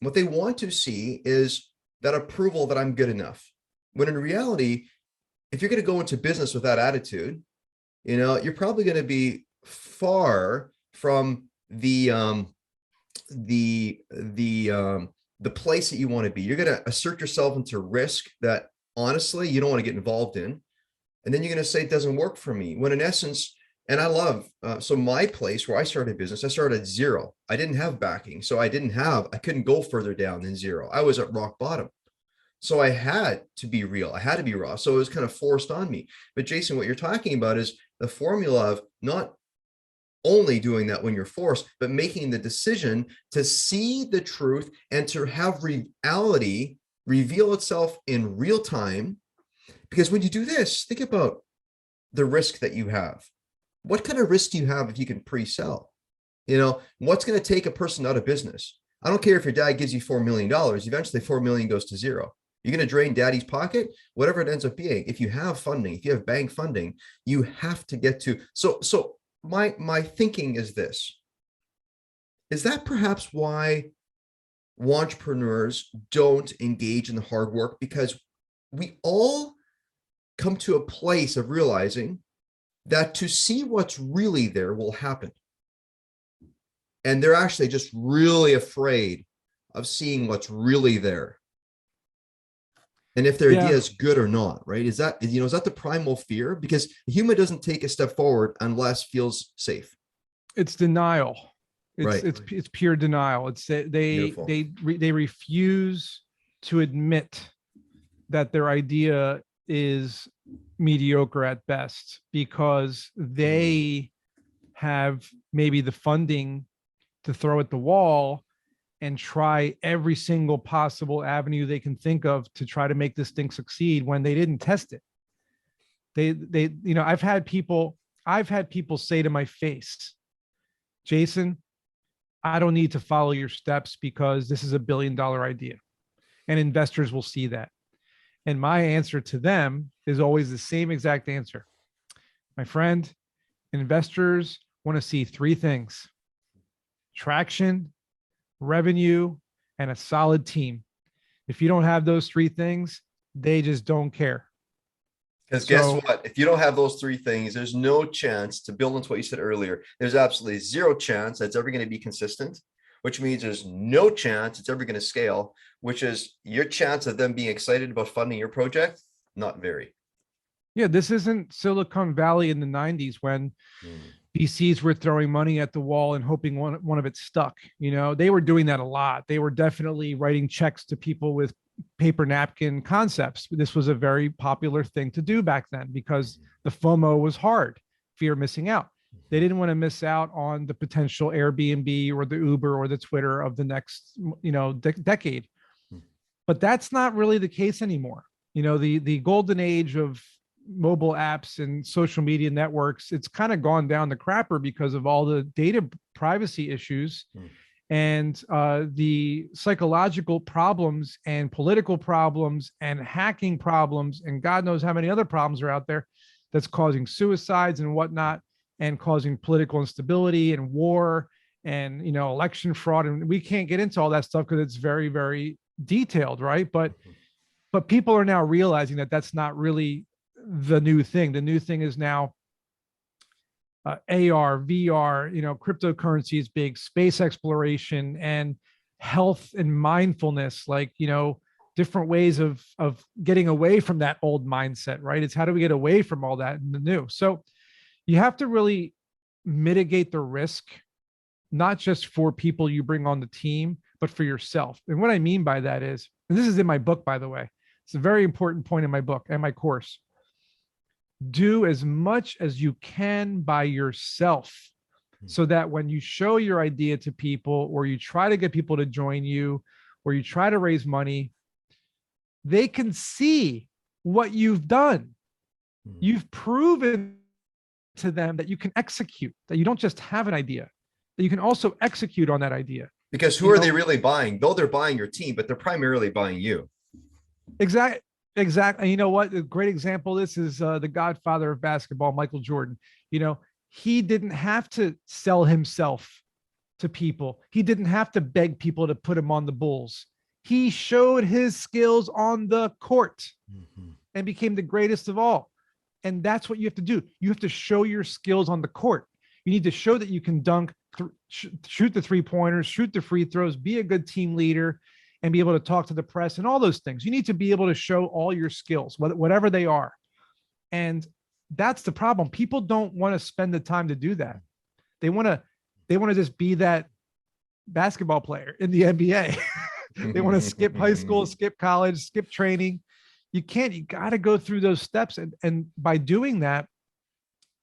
what they want to see is that approval that I'm good enough. When in reality, if you're going to go into business with that attitude, you know, you're probably going to be far from the place that you want to be. You're going to assert yourself into risk that honestly you don't want to get involved in. And then you're going to say it doesn't work for me. When in essence, and I love, so my place where I started business, I started at zero. I didn't have backing. So I couldn't go further down than zero. I was at rock bottom. So I had to be real. I had to be raw. So it was kind of forced on me. But Jason, what you're talking about is the formula of not only doing that when you're forced, but making the decision to see the truth and to have reality reveal itself in real time. Because when you do this, think about the risk that you have. What kind of risk do you have if you can pre-sell? You know, what's going to take a person out of business? I don't care if your dad gives you $4 million, eventually 4 million goes to zero. You're going to drain daddy's pocket, whatever it ends up being. If you have funding, if you have bank funding, you have to get to, so my thinking is this: is that perhaps why entrepreneurs don't engage in the hard work? Because we all come to a place of realizing that to see what's really there will happen. And they're actually just really afraid of seeing what's really there. And if their idea is good or not, right? Is that the primal fear? Because a human doesn't take a step forward unless feels safe. It's denial. Right. It's pure denial. It's they refuse to admit that their idea is mediocre at best because they have maybe the funding to throw at the wall and try every single possible avenue they can think of to try to make this thing succeed when they didn't test it. I've had people say to my face, Jason, I don't need to follow your steps because this is $1 billion idea and investors will see that. And my answer to them is always the same exact answer. My friend, investors want to see 3 things: traction, revenue, and a solid team. If you don't have those 3 things, they just don't care. Because guess what? If you don't have those 3 things, there's no chance, to build into what you said earlier, there's absolutely zero chance that's ever going to be consistent, which means there's no chance it's ever going to scale, which is your chance of them being excited about funding your project, not very. Yeah, this isn't Silicon Valley in the 90s when VCs were throwing money at the wall and hoping one of it stuck. You know, they were doing that a lot. They were definitely writing checks to people with paper napkin concepts. This was a very popular thing to do back then because the FOMO was hard, fear of missing out. They didn't want to miss out on the potential Airbnb or the Uber or the Twitter of the next, decade. But that's not really the case anymore. You know, the golden age of mobile apps and social media networks, it's kind of gone down the crapper because of all the data privacy issues and the psychological problems and political problems and hacking problems and God knows how many other problems are out there that's causing suicides and whatnot and causing political instability and war and, election fraud. And we can't get into all that stuff because it's very, very detailed, right? But people are now realizing that that's not really the new thing. The new thing is now AR, VR, cryptocurrency is big, space exploration and health and mindfulness, like, different ways of getting away from that old mindset, right? It's how do we get away from all that in the new? So you have to really mitigate the risk, not just for people you bring on the team, but for yourself. And what I mean by that is, and this is in my book, by the way, it's a very important point in my book and my course. Do as much as you can by yourself so that when you show your idea to people or you try to get people to join you or you try to raise money, they can see what you've done. You've proven to them that you can execute, that you don't just have an idea, that you can also execute on that idea. Because who are they really buying? Though they're buying your team, but they're primarily buying you. Exactly. And you know what? A great example of this is the godfather of basketball, Michael Jordan. He didn't have to sell himself to people. He didn't have to beg people to put him on the Bulls. He showed his skills on the court and became the greatest of all. And that's what you have to do. You have to show your skills on the court. You need to show that you can dunk, shoot the 3-pointers, shoot the free throws, be a good team leader, and be able to talk to the press and all those things. You need to be able to show all your skills, whatever they are. And that's the problem. People don't want to spend the time to do that. They want to just be that basketball player in the NBA. They want to skip high school, skip college, skip training. You can't, you got to go through those steps. And by doing that,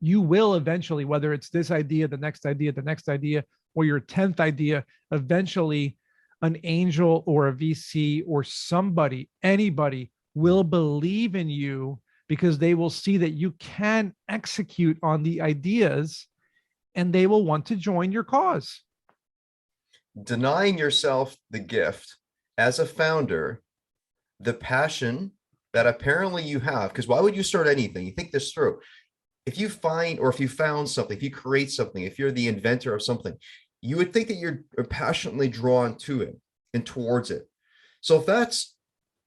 you will eventually, whether it's this idea, the next idea, or your 10th idea, eventually an angel or a VC or somebody, anybody will believe in you because they will see that you can execute on the ideas and they will want to join your cause. Denying yourself the gift as a founder, the passion that apparently you have, because why would you start anything? You think this through. If you find, or if you found something, if you create something, if you're the inventor of something, you would think that you're passionately drawn to it and towards it. So if that's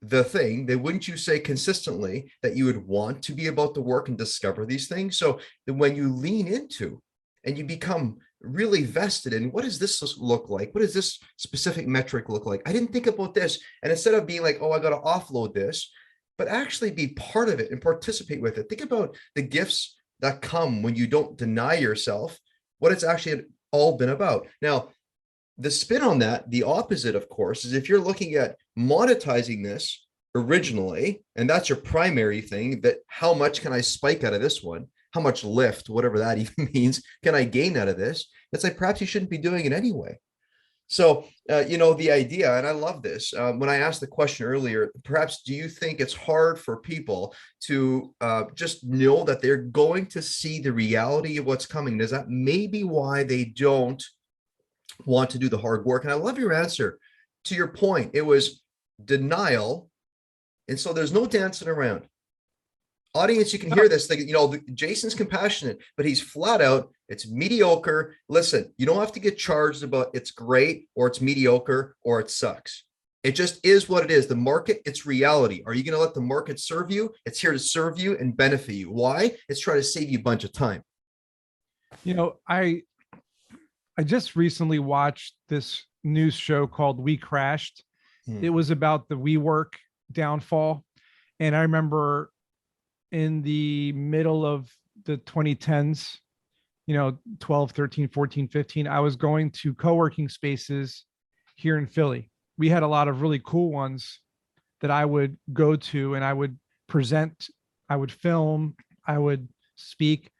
the thing, then wouldn't you say consistently that you would want to be about the work and discover these things? So that when you lean into and you become really vested in what does this look like? What does this specific metric look like? I didn't think about this. And instead of being like, oh, I got to offload this, but actually be part of it and participate with it. Think about the gifts that come when you don't deny yourself what it's actually all been about. Now, the spin on that, the opposite, of course, is if you're looking at monetizing this originally, and that's your primary thing, that how much can I spike out of this one? How much lift, whatever that even means, can I gain out of this? It's like, perhaps you shouldn't be doing it anyway. So, the idea, and I love this, when I asked the question earlier, perhaps do you think it's hard for people to just know that they're going to see the reality of what's coming? Is that maybe why they don't want to do the hard work? And I love your answer. To your point, it was denial. And so there's no dancing around. Audience, you can hear this thing, Jason's compassionate, but he's flat out, it's mediocre. Listen, you don't have to get charged about it's great or it's mediocre or it sucks. It just is what it is. The market, it's reality. Are you going to let the market serve you? It's here to serve you and benefit you. Why? It's trying to save you a bunch of time. I just recently watched this news show called We Crashed. It was about the WeWork downfall. And I remember in the middle of the 2010s, 12, 13, 14, 15, I was going to co-working spaces here in Philly. We had a lot of really cool ones that I would go to, and I would present, I would film, I would speak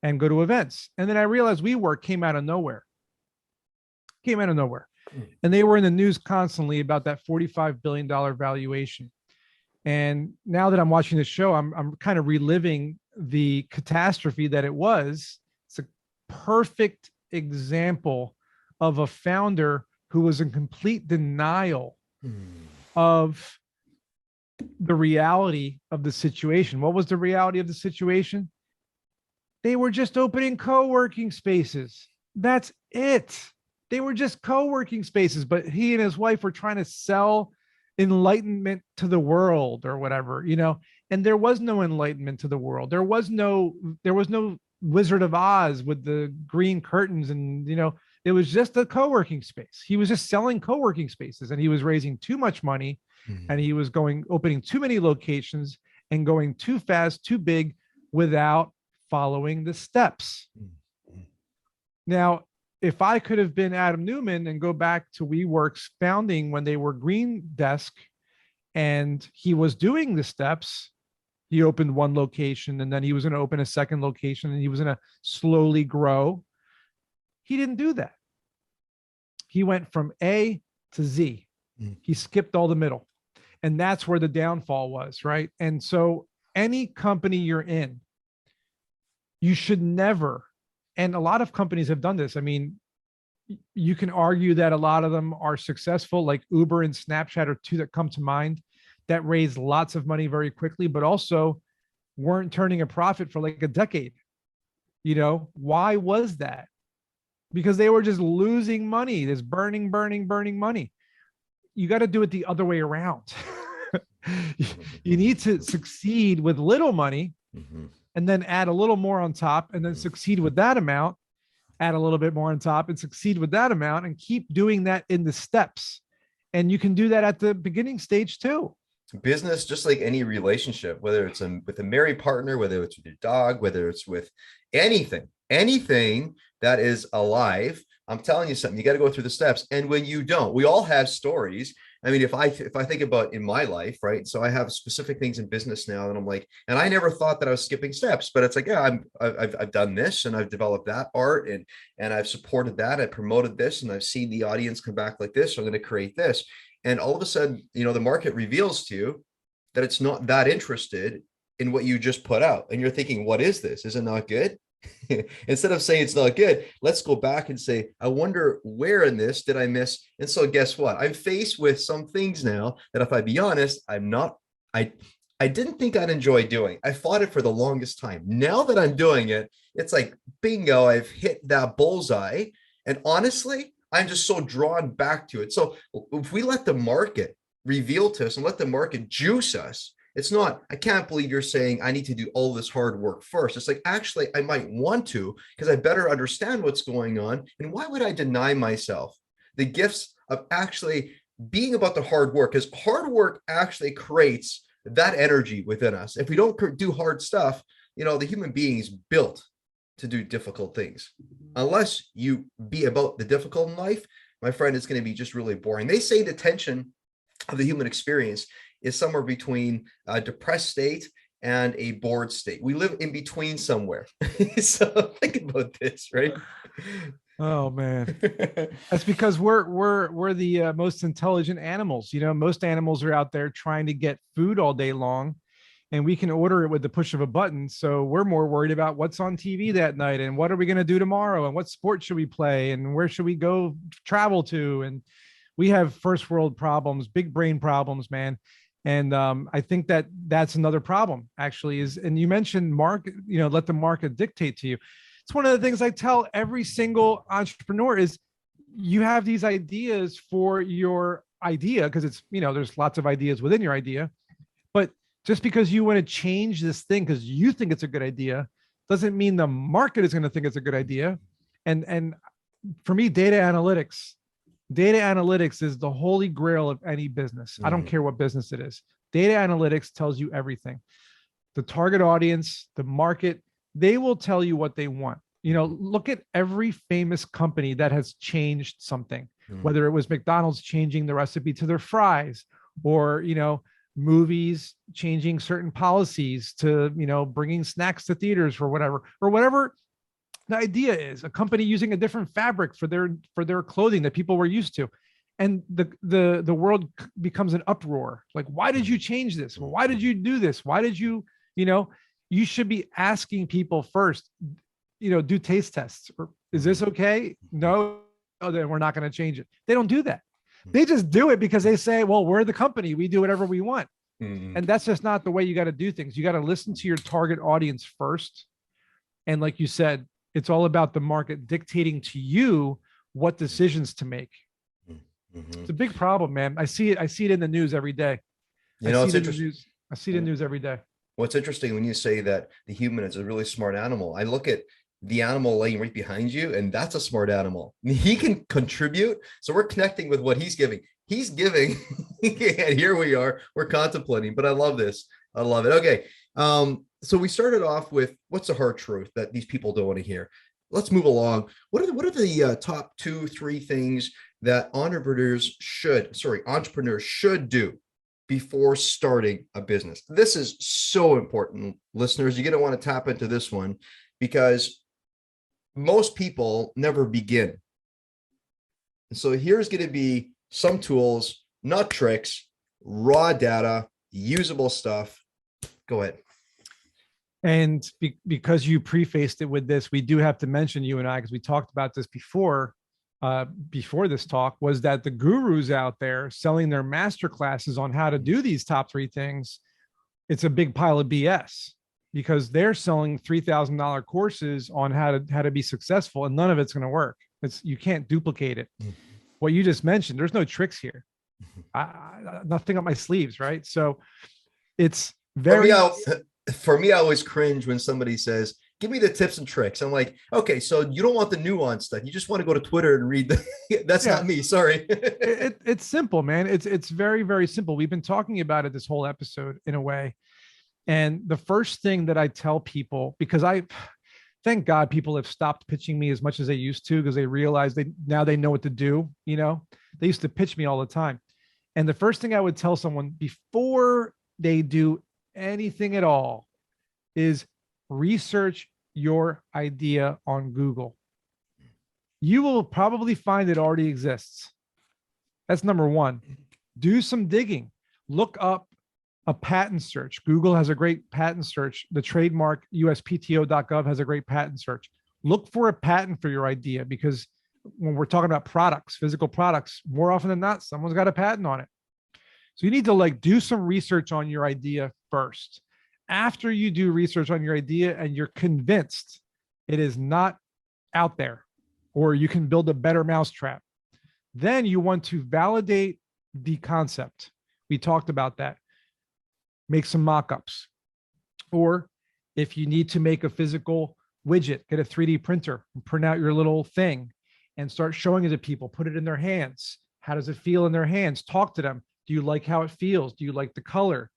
and go to events. And then I realized WeWork came out of nowhere. And they were in the news constantly about that $45 billion valuation. And now that I'm watching the show, I'm kind of reliving the catastrophe that it was. It's a perfect example of a founder who was in complete denial of the reality of the situation. What was the reality of the situation? They were just opening co-working spaces. That's it. They were just co-working spaces, but he and his wife were trying to sell enlightenment to the world or whatever, and there was no enlightenment to the world. There was no Wizard of Oz with the green curtains, and it was just a co-working space. He was just selling co-working spaces, and he was raising too much money, and he was opening too many locations and going too fast, too big, without following the steps. Now, if I could have been Adam Newman and go back to WeWork's founding when they were Green Desk and he was doing the steps, he opened one location and then he was going to open a second location and he was going to slowly grow. He didn't do that. He went from A to Z. He skipped all the middle. And that's where the downfall was, right? And so any company you're in, you should never, and a lot of companies have done this. I mean, you can argue that a lot of them are successful, like Uber and Snapchat are two that come to mind, that raised lots of money very quickly, but also weren't turning a profit for like a decade. Why was that? Because they were just losing money, this burning money. You got to do it the other way around. You need to succeed with little money and then add a little more on top, and then succeed with that amount, add a little bit more on top and succeed with that amount, and keep doing that in the steps. And you can do that at the beginning stage too. Business, just like any relationship, whether it's with a married partner, whether it's with your dog, whether it's with anything that is alive, I'm telling you something, you got to go through the steps. And when you don't, we all have stories. I mean, if I think about in my life, right? So I have specific things in business now, and I'm like, and I never thought that I was skipping steps, but it's like, yeah, I've done this, and I've developed that art, and I've supported that, I promoted this, and I've seen the audience come back like this. So I'm going to create this, and all of a sudden, the market reveals to you that it's not that interested in what you just put out, and you're thinking, what is this? Is it not good? Instead of saying it's not good, let's go back and say, I wonder where in this did I miss? And so guess what? I'm faced with some things now that, if I be honest, I didn't think I'd enjoy doing. I fought it for the longest time. Now that I'm doing it, it's like bingo, I've hit that bullseye. And honestly, I'm just so drawn back to it. So if we let the market reveal to us and let the market juice us, it's not, I can't believe you're saying I need to do all this hard work first. It's like, actually, I might want to, because I better understand what's going on. And why would I deny myself the gifts of actually being about the hard work? Because hard work actually creates that energy within us. If we don't do hard stuff, the human being is built to do difficult things. Unless you be about the difficult in life, my friend, it's going to be just really boring. They say the tension of the human experience is somewhere between a depressed state and a bored state. We live in between somewhere. So think about this, right? Oh man, that's because we're the most intelligent animals. Most animals are out there trying to get food all day long, and we can order it with the push of a button. So we're more worried about what's on TV that night, and what are we going to do tomorrow, and what sport should we play, and where should we go travel to. And we have first world problems, big brain problems, man. And I think that's another problem, actually, and you mentioned market, let the market dictate to you. It's one of the things I tell every single entrepreneur is, you have these ideas for your idea, because it's, there's lots of ideas within your idea, but just because you want to change this thing because you think it's a good idea doesn't mean the market is going to think it's a good idea. And for me, data analytics is the holy grail of any business. I don't care what business it is. Data analytics tells you everything. the target audience, the market, they will tell you what they want. Look at every famous company that has changed something, whether it was McDonald's changing the recipe to their fries, or, movies changing certain policies to, bringing snacks to theaters or whatever the idea is. A company using a different fabric for their clothing that people were used to. And the world becomes an uproar. Like, why did you change this? Why did you do this? Why did you, you should be asking people first, do taste tests. Or, is this okay? No, then we're not going to change it. They don't do that. They just do it because they say, well, we're the company. We do whatever we want. And that's just not the way you got to do things. You got to listen to your target audience first. And like you said, it's all about the market dictating to you what decisions to make. It's a big problem, man. I see it in the news every day. It's interesting. I see it in the news every day. What's interesting when you say that the human is a really smart animal, I look at the animal laying right behind you, and that's a smart animal. He can contribute. So we're connecting with what he's giving. He's giving, and here we are, we're contemplating, but I love this. I love it. Okay. So we started off with what's the hard truth that these people don't want to hear. Let's move along. What are the top 2-3 things that entrepreneurs should do before starting a business? This is so important, listeners. You're going to want to tap into this one, because most people never begin. So here's going to be some tools, not tricks, raw data, usable stuff. Go ahead. And because you prefaced it with this, we do have to mention, you and I, because we talked about this before this talk, was that the gurus out there selling their master classes on how to do these top 3 things, it's a big pile of BS, because they're selling $3,000 courses on how to be successful, and none of it's going to work. You can't duplicate it. What you just mentioned, there's no tricks here. Nothing up my sleeves, right? So it's very. For me, I always cringe when somebody says, give me the tips and tricks. I'm like, okay, so you don't want the nuanced stuff. You just want to go to Twitter and read that's not me. Sorry. It's simple, man. It's very, very simple. We've been talking about it this whole episode in a way. And the first thing that I tell people, because thank God people have stopped pitching me as much as they used to, because they realize now they know what to do. They used to pitch me all the time. And the first thing I would tell someone before they do anything at all is research your idea on Google. You will probably find it already exists. That's number one. Do some digging. Look up a patent search. Google has a great patent search. The trademark uspto.gov has a great patent search. Look for a patent for your idea, because when we're talking about products, physical products, more often than not, someone's got a patent on it. So you need to do some research on your idea first. After you do research on your idea and you're convinced it is not out there, or you can build a better mousetrap, then you want to validate the concept. We talked about that. Make some mock-ups. Or if you need to make a physical widget, get a 3D printer and print out your little thing and start showing it to people. Put it in their hands. How does it feel in their hands? Talk to them. Do you like how it feels? Do you like the color?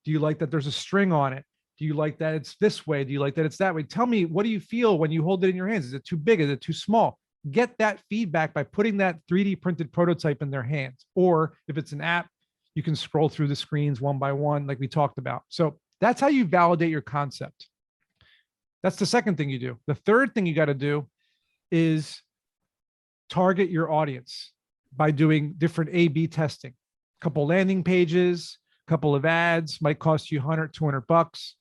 Do you like that there's a string on it? Do you like that it's this way? Do you like that it's that way? Tell me, what do you feel when you hold it in your hands? Is it too big? Is it too small? Get that feedback by putting that 3D printed prototype in their hands. Or if it's an app, you can scroll through the screens one by one, like we talked about. So that's how you validate your concept. That's the second thing you do. The third thing you got to do is target your audience by doing different A/B testing. A couple landing pages, a couple of ads, might cost you $100, $200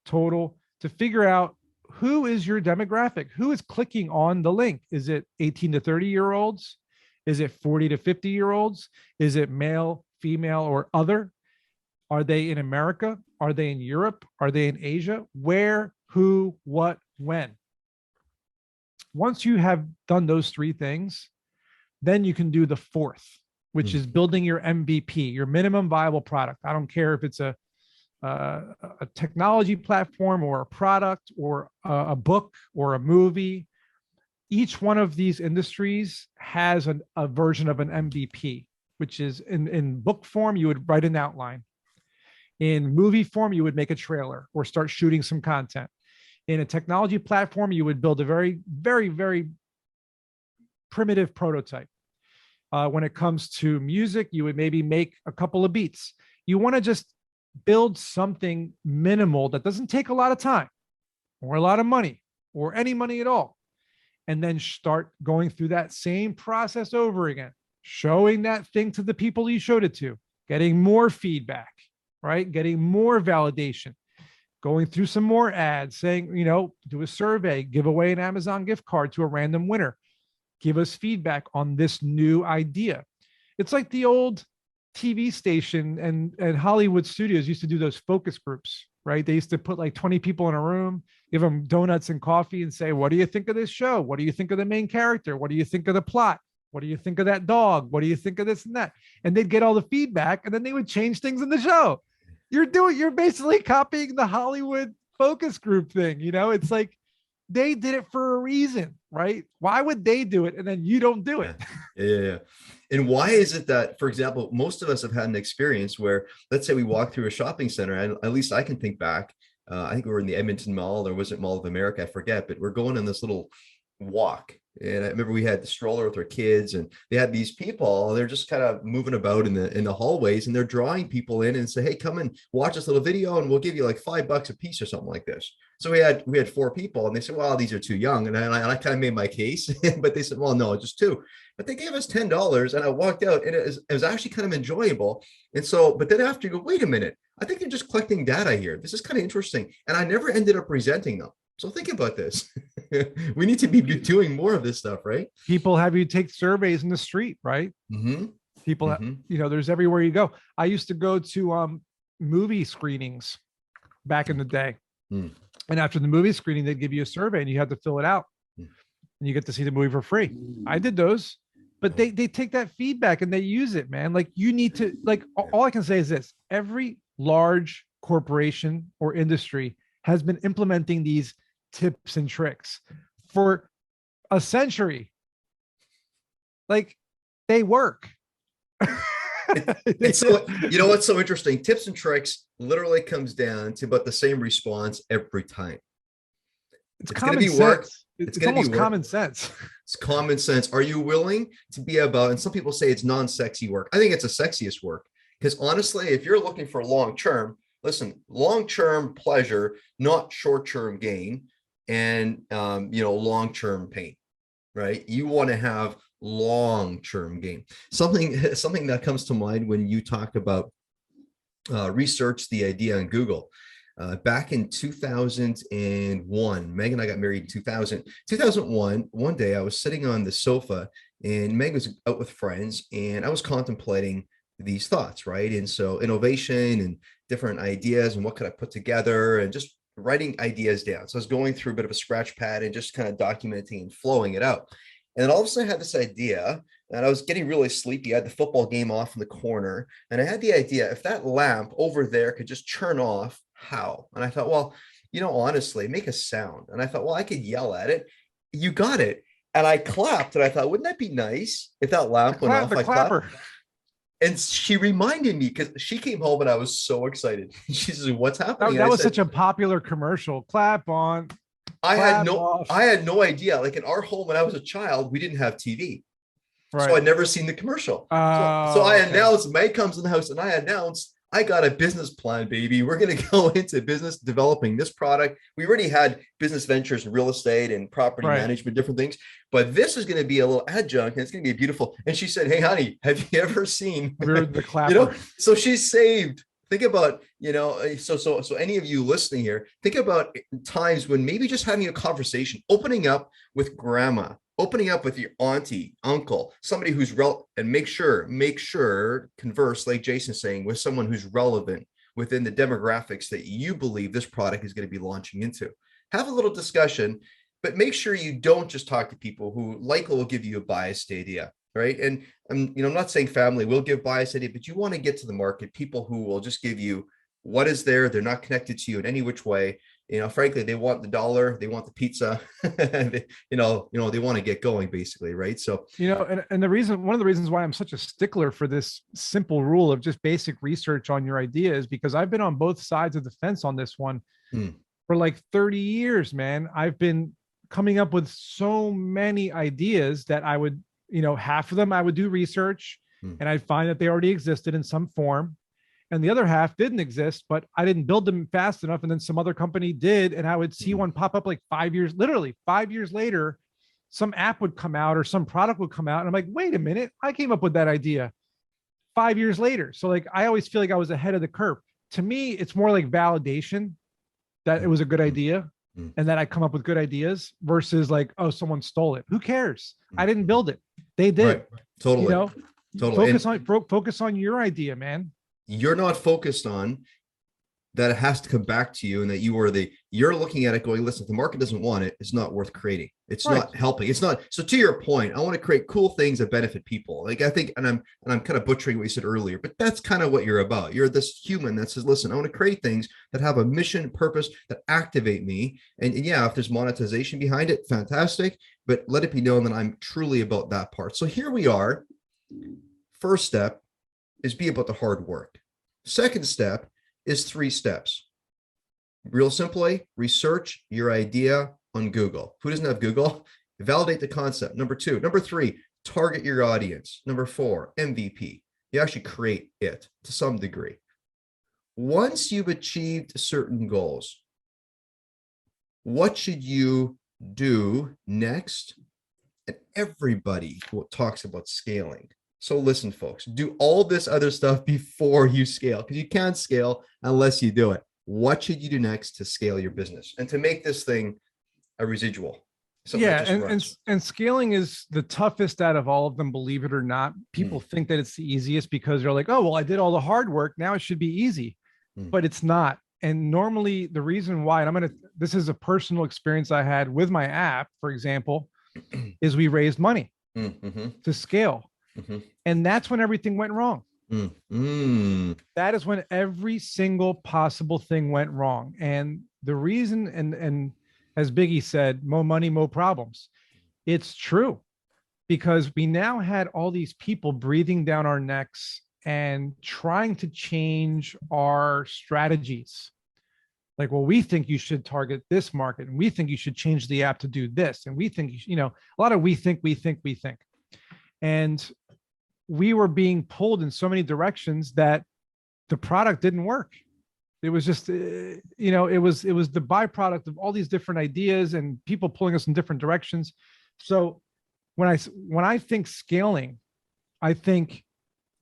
total, to figure out who is your demographic, who is clicking on the link. Is it 18 to 30-year-olds? Is it 40 to 50-year-olds? Is it male, female, or other? Are they in America? Are they in Europe? Are they in Asia? Where, who, what, when? Once you have done those 3 things, then you can do the fourth, which is building your MVP, your minimum viable product. I don't care if it's a technology platform or a product or a book or a movie. Each one of these industries has a version of an MVP, which is in book form, you would write an outline. In movie form, you would make a trailer or start shooting some content. In a technology platform, you would build a very, very, very primitive prototype. When it comes to music, you would maybe make a couple of beats. You want to just build something minimal that doesn't take a lot of time or a lot of money or any money at all. And then start going through that same process over again, showing that thing to the people you showed it to, getting more feedback, right? Getting more validation, going through some more ads, saying, do a survey, give away an Amazon gift card to a random winner. Give us feedback on this new idea. It's like the old TV station and Hollywood studios used to do those focus groups, right? They used to put like 20 people in a room, give them donuts and coffee and say, what do you think of this show? What do you think of the main character? What do you think of the plot? What do you think of that dog? What do you think of this and that? And they'd get all the feedback and then they would change things in the show. You're basically copying the Hollywood focus group thing. It's like, they did it for a reason, right? Why would they do it and then you don't do it? Yeah. And why is it that, for example, most of us have had an experience where, let's say we walk through a shopping center, and at least I can think back, I think we were in the Edmonton Mall, or was it Mall of America? I forget, but we're going on this little walk. And I remember we had the stroller with our kids, and they had these people, and they're just kind of moving about in the hallways, and they're drawing people in and say, hey, come and watch this little video and we'll give you like $5 a piece or something like this. So we had 4 people, and they said, well, these are too young. And I kind of made my case, but they said, well, no, just 2. But they gave us $10, and I walked out, and it was actually kind of enjoyable. And so, but then after you go, wait a minute, I think they're just collecting data here. This is kind of interesting. And I never ended up presenting them. So think about this. We need to be doing more of this stuff, right? People have you take surveys in the street, right? Mm-hmm. People, there's everywhere you go. I used to go to movie screenings back in the day. Mm. And after the movie screening, they'd give you a survey and you had to fill it out. Mm. And you get to see the movie for free. I did those. But they take that feedback and they use it, man. Like, you need to, like, all I can say is this: every large corporation or industry has been implementing these tips and tricks for a century. Like, they work. And so, what's so interesting? Tips and tricks literally comes down to about the same response every time. It's going to be work. It's almost common sense. It's common sense. Are you willing to be about, and some people say it's non-sexy work. I think it's the sexiest work, because honestly, if you're looking for long-term, listen, long-term pleasure, not short-term gain, and long-term pain, right? You want to have long-term gain. Something that comes to mind when you talk about research the idea on Google. Back in 2001, Meg and I got married in 2001. One day I was sitting on the sofa and Meg was out with friends, and I was contemplating these thoughts, right? And so innovation and different ideas and what could I put together, and just writing ideas down. So I was going through a bit of a scratch pad and just kind of documenting and flowing it out. And then all of a sudden I had this idea, and I was getting really sleepy. I had the football game off in the corner, and I had the idea, if that lamp over there could just turn off, how? And I thought, well, honestly, make a sound. And I thought, well, I could yell at it. You got it. And I clapped, and I thought, wouldn't that be nice if that lamp went off? I clapped. And she reminded me, because she came home and I was so excited. She says, what's happening? That was such a popular commercial. Clap on. I had no idea. Like, in our home when I was a child, we didn't have TV. Right. So I'd never seen the commercial. So I announced, Meg comes in the house, and I announced, I got a business plan, baby. We're going to go into business developing this product. We already had business ventures in real estate and property management, different things. But this is going to be a little adjunct, and it's going to be beautiful. And she said, hey, honey, have you ever seen the clapper? So she's saved. Think about, so any of you listening here, think about times when maybe just having a conversation, opening up with grandma, opening up with your auntie, uncle, somebody who's and make sure converse, like Jason's saying, with someone who's relevant within the demographics that you believe this product is going to be launching into. Have a little discussion, but make sure you don't just talk to people who likely will give you a biased idea, right? And I'm not saying family will give biased idea, but you want to get to the market, people who will just give you what is there. They're not connected to you in any which way. frankly, they want the dollar, they want the pizza, they want to get going basically, right? So, and one of the reasons why I'm such a stickler for this simple rule of just basic research on your idea is because I've been on both sides of the fence on this one mm, for like 30 years, man. I've been coming up with so many ideas that I would, half of them I would do research mm, and I'd find that they already existed in some form. And the other half didn't exist, but I didn't build them fast enough. And then some other company did. And I would see one pop up like 5 years, literally 5 years later, some app would come out or some product would come out. And I'm like, wait a minute, I came up with that idea 5 years later. So like, I always feel like I was ahead of the curve. To me, it's more like validation that it was a good idea and that I come up with good ideas versus like, oh, someone stole it. Who cares? I didn't build it. They did. right. Totally. Totally. Focus on your idea, man. You're not focused on that. It has to come back to you, and that you're looking at it going, listen, if the market doesn't want it, it's not worth creating. It's not helping. It's not. So to your point, I want to create cool things that benefit people. Like I think, and I'm kind of butchering what you said earlier, but that's kind of what you're about. You're this human that says, listen, I want to create things that have a mission, purpose, that activate me. And yeah, if there's monetization behind it, fantastic, but let it be known that I'm truly about that part. So here we are. First step is be about the hard work. Second step is 3 steps. Real simply, research your idea on Google. Who doesn't have Google? Validate the concept. Number 2. Number 3, target your audience. Number 4, MVP. You actually create it to some degree. Once you've achieved certain goals, what should you do next? And everybody talks about scaling. So listen, folks, do all this other stuff before you scale, because you can't scale unless you do it. What should you do next to scale your business and to make this thing a residual? And scaling is the toughest out of all of them, believe it or not. People think that it's the easiest because they're like, oh, well, I did all the hard work, now it should be easy. But it's not. And normally the reason why, and this is a personal experience I had with my app, for example, is we raised money to scale. And that's when everything went wrong. That is when every single possible thing went wrong. And the reason, and as Biggie said, more money, more problems. It's true, because we now had all these people breathing down our necks and trying to change our strategies. Like, well, we think you should target this market, and we think you should change the app to do this. And we think, a lot of we think. And we were being pulled in so many directions that the product didn't work. It was just, it was the byproduct of all these different ideas and people pulling us in different directions. So when I think scaling, I think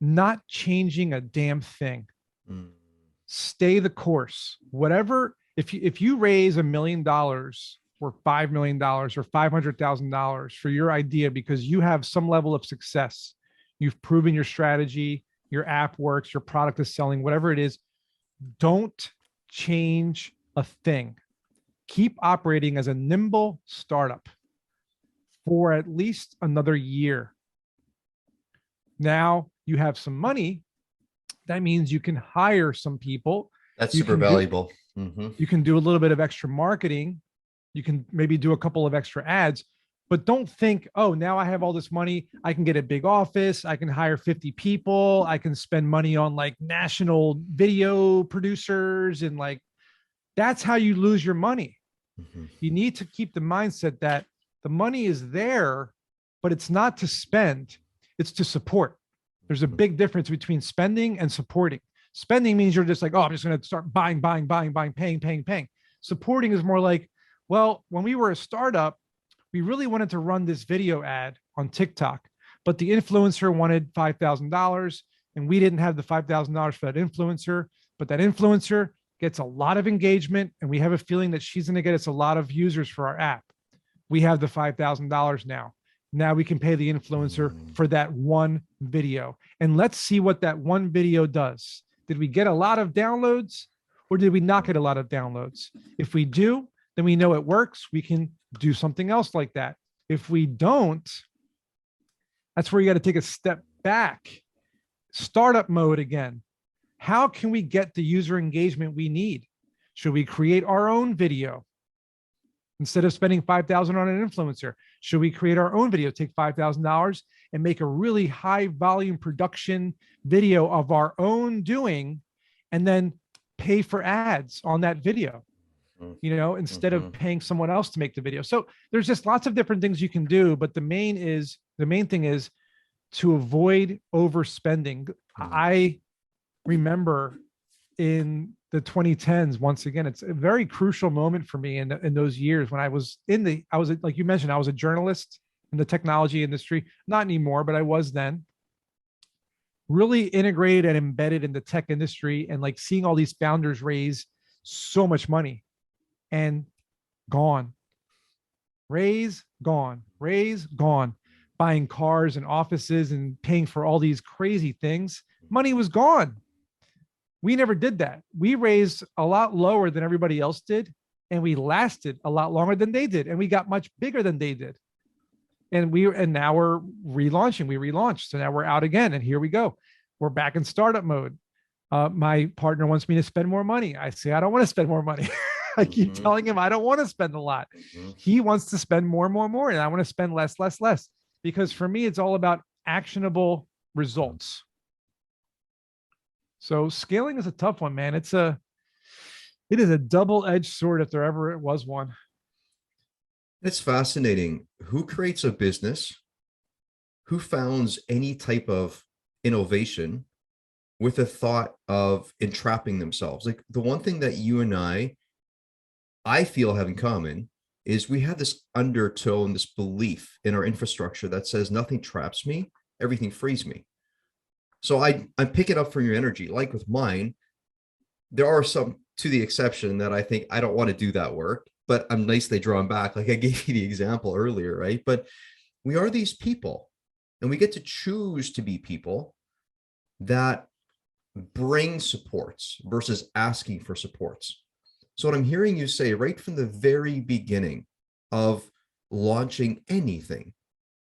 not changing a damn thing. Stay the course. Whatever, if you raise $1 million or $5 million or $500,000 for your idea because you have some level of success, you've proven your strategy, your app works, your product is selling, whatever it is, don't change a thing. Keep operating as a nimble startup for at least another year. Now you have some money. That means you can hire some people. That's super valuable. You can do a little bit of extra marketing. You can maybe do a couple of extra ads, but don't think, oh, now I have all this money, I can get a big office, I can hire 50 people, I can spend money on like national video producers, and like, that's how you lose your money. You need to keep the mindset that the money is there, but it's not to spend, it's to support. There's a big difference between spending and supporting. Spending means you're just like, oh, I'm just going to start buying, paying. Supporting is more like, well, when we were a startup, we really wanted to run this video ad on TikTok, but the influencer wanted $5,000 and we didn't have the $5,000 for that influencer, but that influencer gets a lot of engagement and we have a feeling that she's going to get us a lot of users for our app. We have the $5,000 now. Now we can pay the influencer for that one video. And let's see what that one video does. Did we get a lot of downloads or did we not get a lot of downloads? If we do, then we know it works. We can do something else like that. If we don't, that's where you got to take a step back. Startup mode again. How can we get the user engagement we need? Should we create our own video instead of spending 5,000 on an influencer? Should we create our own video, take $5,000 and make a really high volume production video of our own doing, and then pay for ads on that video, you know, instead of paying someone else to make the video? So there's just lots of different things you can do, but the main thing is to avoid overspending. I remember in the 2010s, once again, it's a very crucial moment for me in those years when I was like you mentioned, I was a journalist in the technology industry, not anymore, but I was then, really integrated and embedded in the tech industry, and like seeing all these founders raise so much money and gone, raise, gone, buying cars and offices and paying for all these crazy things. Money was gone. We never did that. We raised a lot lower than everybody else did, and we lasted a lot longer than they did, and we got much bigger than they did. And now we're relaunching. We relaunched, so now we're out again, and here we go. We're back in startup mode. My partner wants me to spend more money. I say I don't want to spend more money. I keep telling him I don't want to spend a lot. He wants to spend more, and I want to spend less, because for me it's all about actionable results. So scaling is a tough one, man. It is a double-edged sword if there ever was one. It's fascinating. Who creates a business? Who founds any type of innovation with a thought of entrapping themselves? Like, the one thing that you and I feel have in common is we have this undertone, this belief in our infrastructure that says nothing traps me, everything frees me. So I'm picking up from your energy. Like with mine, there are some to the exception that I think I don't want to do that work, but I'm nicely drawn back. Like I gave you the example earlier, right? But we are these people, and we get to choose to be people that bring supports versus asking for supports. So what I'm hearing you say right from the very beginning of launching anything,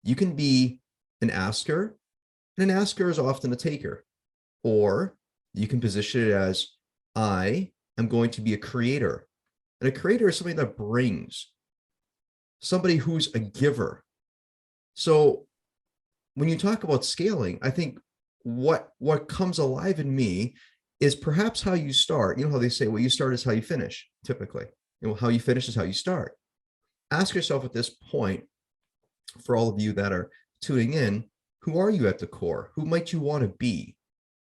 you can be an asker, and an asker is often a taker. Or you can position it as, I am going to be a creator. And a creator is somebody that brings, somebody who's a giver. So when you talk about scaling, I think what comes alive in me is perhaps how you start. You know how they say, what you start is how you finish, typically. You know, how you finish is how you start. Ask yourself at this point, for all of you that are tuning in, who are you at the core? Who might you want to be?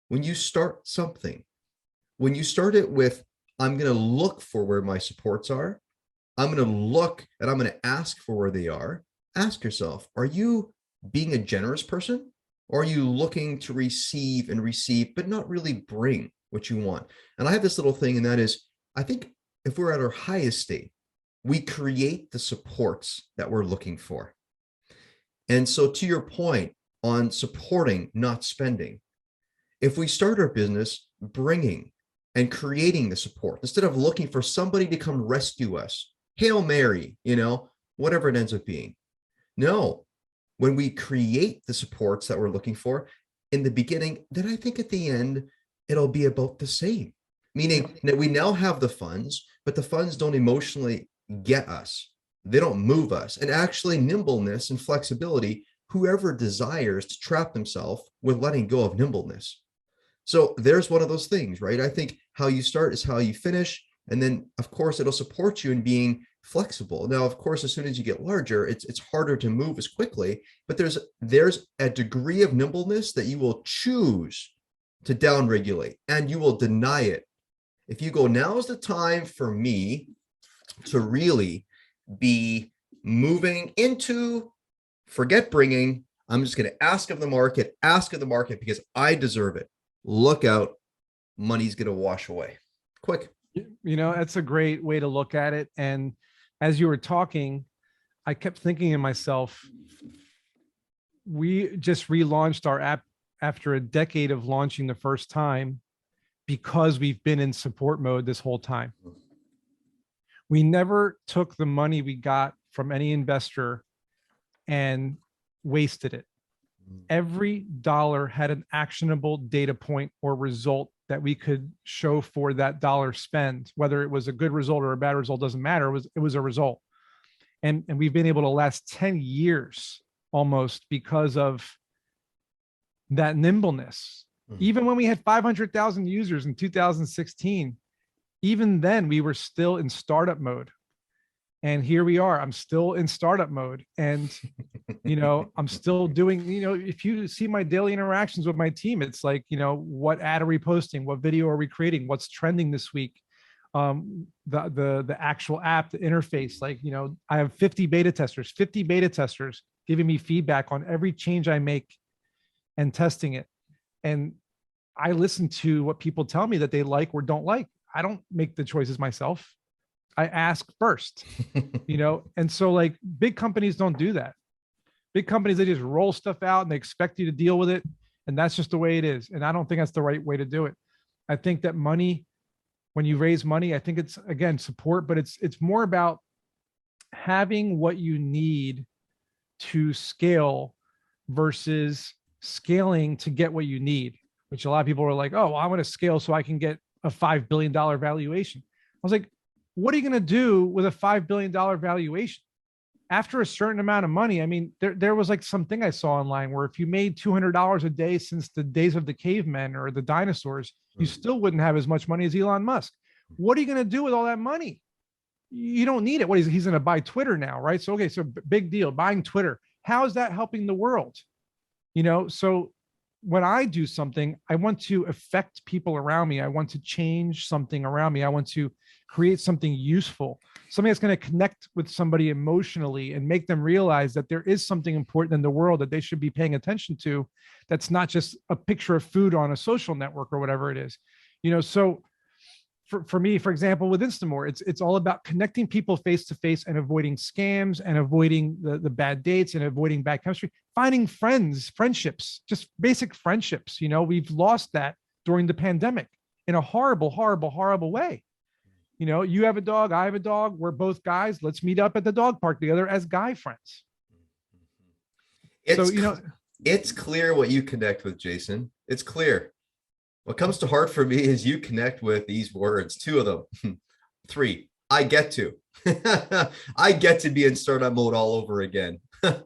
When you start something, when you start it with, I'm going to look for where my supports are, I'm going to look and I'm going to ask for where they are. Ask yourself, are you being a generous person? Or are you looking to receive and receive, but not really bring what you want? And I have this little thing, and that is, I think if we're at our highest state, we create the supports that we're looking for. And so to your point on supporting, not spending, if we start our business bringing and creating the support, instead of looking for somebody to come rescue us, Hail Mary, you know, whatever it ends up being. No, when we create the supports that we're looking for in the beginning, then I think at the end, it'll be about the same. Meaning that we now have the funds, but the funds don't emotionally get us. They don't move us. And actually nimbleness and flexibility, whoever desires to trap themselves with letting go of nimbleness. So there's one of those things, right? I think how you start is how you finish. And then of course it'll support you in being flexible. Now, of course, as soon as you get larger, it's harder to move as quickly, but there's a degree of nimbleness that you will choose to downregulate, and you will deny it. If you go, now is the time for me to really be moving into, forget bringing, I'm just going to ask of the market because I deserve it. Look out, money's going to wash away quick. You know, that's a great way to look at it. And as you were talking, I kept thinking to myself, we just relaunched our app after a decade of launching the first time because we've been in support mode this whole time. We never took the money we got from any investor and wasted it. Every dollar had an actionable data point or result that we could show for that dollar spend, whether it was a good result or a bad result, doesn't matter. It was a result. And we've been able to last 10 years almost because of that nimbleness. Even when we had 500,000 users in 2016, even then we were still in startup mode. And here we are, I'm still in startup mode. And, I'm still doing, if you see my daily interactions with my team, it's like, what ad are we posting? What video are we creating? What's trending this week? The actual app, the interface, like, I have 50 beta testers giving me feedback on every change I make and testing it. And I listen to what people tell me that they like or don't like. I don't make the choices myself. I ask first, and so like big companies don't do that. Big companies, they just roll stuff out and they expect you to deal with it. And that's just the way it is. And I don't think that's the right way to do it. I think that money, when you raise money, I think it's, again, support, but it's more about having what you need to scale versus scaling to get what you need, which a lot of people are like, oh, well, I want to scale so I can get a $5 billion valuation. I was like, what are you going to do with a $5 billion valuation? After a certain amount of money, I mean, there was like something I saw online where if you made $200 a day since the days of the cavemen or the dinosaurs, you still wouldn't have as much money as Elon Musk. What are you going to do with all that money? You don't need it. What he's going to buy Twitter now, right? So, okay, so big deal, buying Twitter. How is that helping the world? So when I do something, I want to affect people around me. I want to change something around me. I want to create something useful, something that's going to connect with somebody emotionally and make them realize that there is something important in the world that they should be paying attention to. That's not just a picture of food on a social network or whatever it is, so for me, for example, with Instamore, it's all about connecting people face to face and avoiding scams and avoiding the bad dates and avoiding bad chemistry, finding friendships, just basic friendships. We've lost that during the pandemic in a horrible, horrible, horrible way. You have a dog, I have a dog. We're both guys. Let's meet up at the dog park together as guy friends. It's clear what you connect with, Jason. It's clear. What comes to heart for me is you connect with these words, 2 of them. 3, I get to. I get to be in startup mode all over again.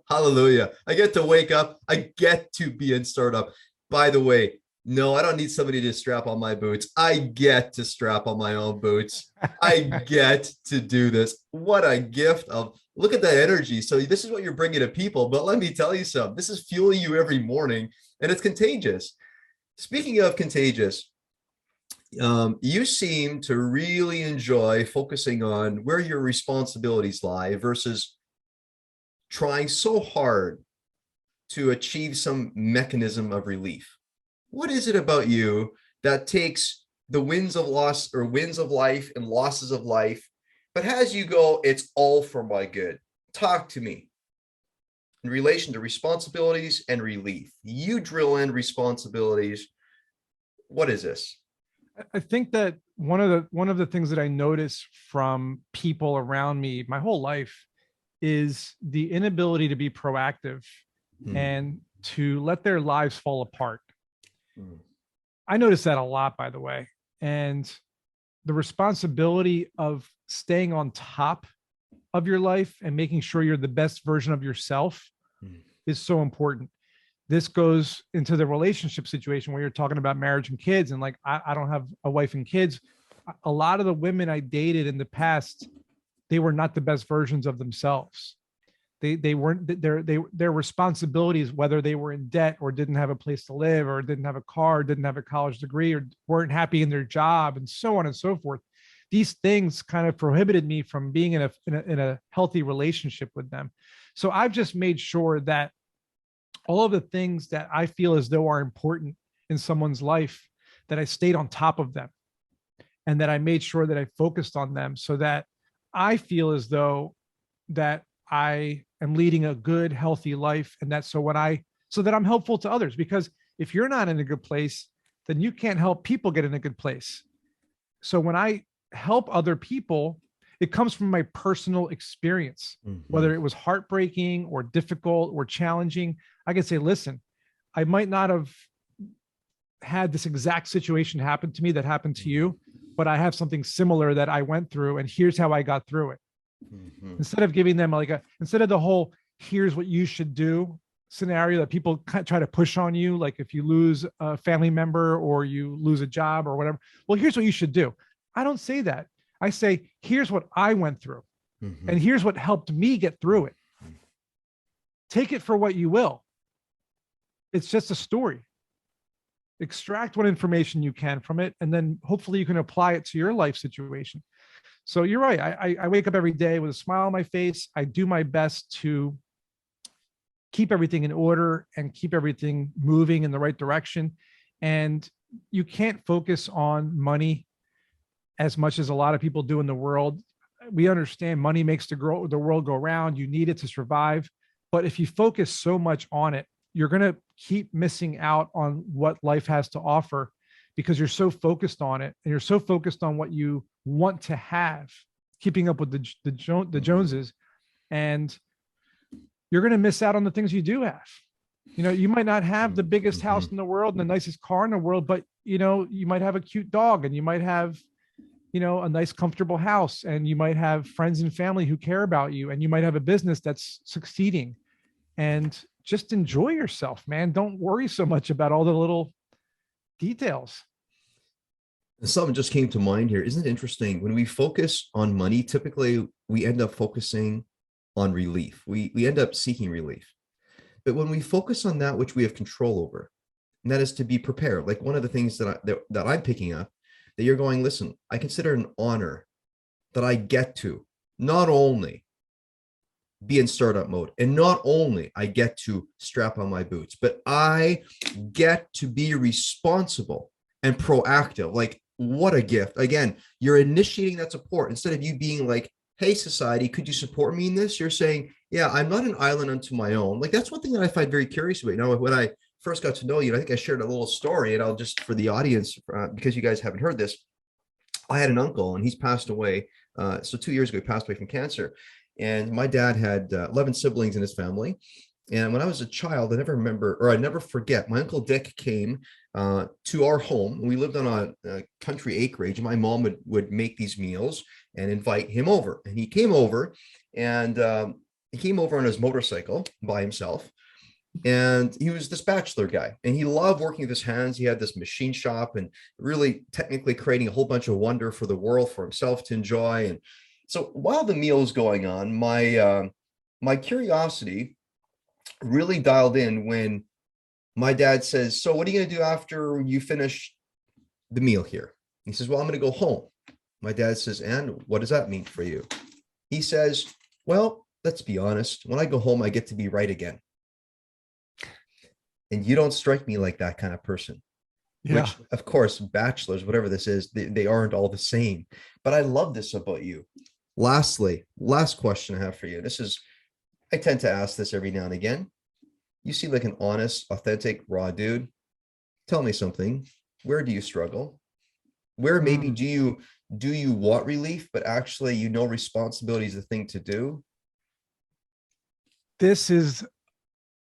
Hallelujah. I get to wake up. I get to be in startup. By the way, no, I don't need somebody to strap on my boots. I get to strap on my own boots. I get to do this. What a gift look at that energy. So this is what you're bringing to people. But let me tell you something. This is fueling you every morning, and it's contagious. Speaking of contagious, you seem to really enjoy focusing on where your responsibilities lie versus trying so hard to achieve some mechanism of relief. What is it about you that takes the wins of loss or wins of life and losses of life, but has you go, it's all for my good? Talk to me in relation to responsibilities and relief. You drill in responsibilities. What is this? I think that one of the things that I notice from people around me my whole life is the inability to be proactive and to let their lives fall apart. I notice that a lot, by the way. And the responsibility of staying on top of your life and making sure you're the best version of yourself is so important. This goes into the relationship situation where you're talking about marriage and kids. And like, I don't have a wife and kids. A lot of the women I dated in the past, they were not the best versions of themselves. They weren't their responsibilities, whether they were in debt or didn't have a place to live or didn't have a car, didn't have a college degree or weren't happy in their job and so on and so forth. These things kind of prohibited me from being in a healthy relationship with them. So I've just made sure that all of the things that I feel as though are important in someone's life, that I stayed on top of them and that I made sure that I focused on them so that I feel as though that I am leading a good, healthy life. And that's so that I'm helpful to others, because if you're not in a good place, then you can't help people get in a good place. So when I help other people, it comes from my personal experience, whether it was heartbreaking or difficult or challenging. I can say, listen, I might not have had this exact situation happen to me that happened to you, but I have something similar that I went through, and here's how I got through it. Mhm. Instead of giving them instead of the whole here's what you should do scenario that people try to push on you, like if you lose a family member or you lose a job or whatever, well, here's what you should do. I don't say that. I say, here's what I went through, and Mhm. here's what helped me get through it. Take it for what you will. It's just a story. Extract what information you can from it, and then hopefully you can apply it to your life situation. So you're right. I wake up every day with a smile on my face. I do my best to keep everything in order and keep everything moving in the right direction. And you can't focus on money as much as a lot of people do in the world. We understand money makes the world go round. You need it to survive. But if you focus so much on it, you're going to keep missing out on what life has to offer because you're so focused on it and you're so focused on what you want to have, keeping up with the Joneses, and you're going to miss out on the things you do have. You know, you might not have the biggest house in the world and the nicest car in the world, but you know, you might have a cute dog, and you might have, you know, a nice comfortable house, and you might have friends and family who care about you, and you might have a business that's succeeding. And just enjoy yourself, man. Don't worry so much about all the little details. Something just came to mind here. Isn't it interesting? When we focus on money, typically we end up focusing on relief. We end up seeking relief. But when we focus on that which we have control over, and that is to be prepared, like one of the things that I'm picking up, that you're going, listen, I consider it an honor that I get to not only be in startup mode, and not only I get to strap on my boots, but I get to be responsible and proactive. Like, what a gift. Again, you're initiating that support instead of you being like, hey, society, could you support me in this? You're saying, yeah, I'm not an island unto my own. Like, that's one thing that I find very curious about. You know, when I first got to know you, I think I shared a little story, and I'll just, for the audience, because you guys haven't heard this, I had an uncle and he's passed away. So 2 years ago, he passed away from cancer. And my dad had 11 siblings in his family. And when I was a child, I never remember, or I never forget, my Uncle Dick came to our home. We lived on a country acreage. And my mom would make these meals and invite him over. And he came over, and he came over on his motorcycle by himself. And he was this bachelor guy, and he loved working with his hands. He had this machine shop and really technically creating a whole bunch of wonder for the world, for himself to enjoy. And so while the meal was going on, my curiosity really dialed in when my dad says, so what are you going to do after you finish the meal here? He says, well, I'm going to go home. My dad says, and what does that mean for you? He says, well, let's be honest. When I go home, I get to be right again. And you don't strike me like that kind of person. Yeah. Which, of course, bachelors, whatever this is, they aren't all the same. But I love this about you. Lastly, last question I have for you. I tend to ask this every now and again. You seem like an honest, authentic, raw dude. Tell me something. Where do you struggle? Where maybe do you want relief, but actually, you know, responsibility is the thing to do? This is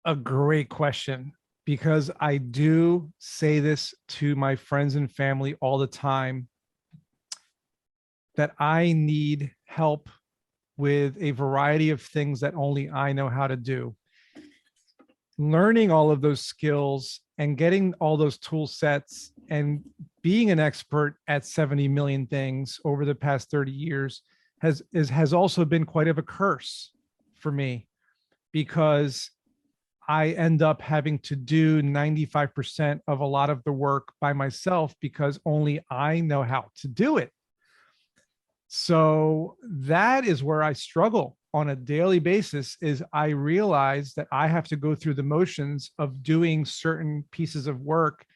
a great question, because I do say this to my friends and family all the time, that I need help with a variety of things that only I know how to do. Learning all of those skills and getting all those tool sets and being an expert at 70 million things over the past 30 years has also been quite of a curse for me, because I end up having to do 95% of a lot of the work by myself because only I know how to do it. So that is where I struggle on a daily basis. Is I realize that I have to go through the motions of doing certain pieces of work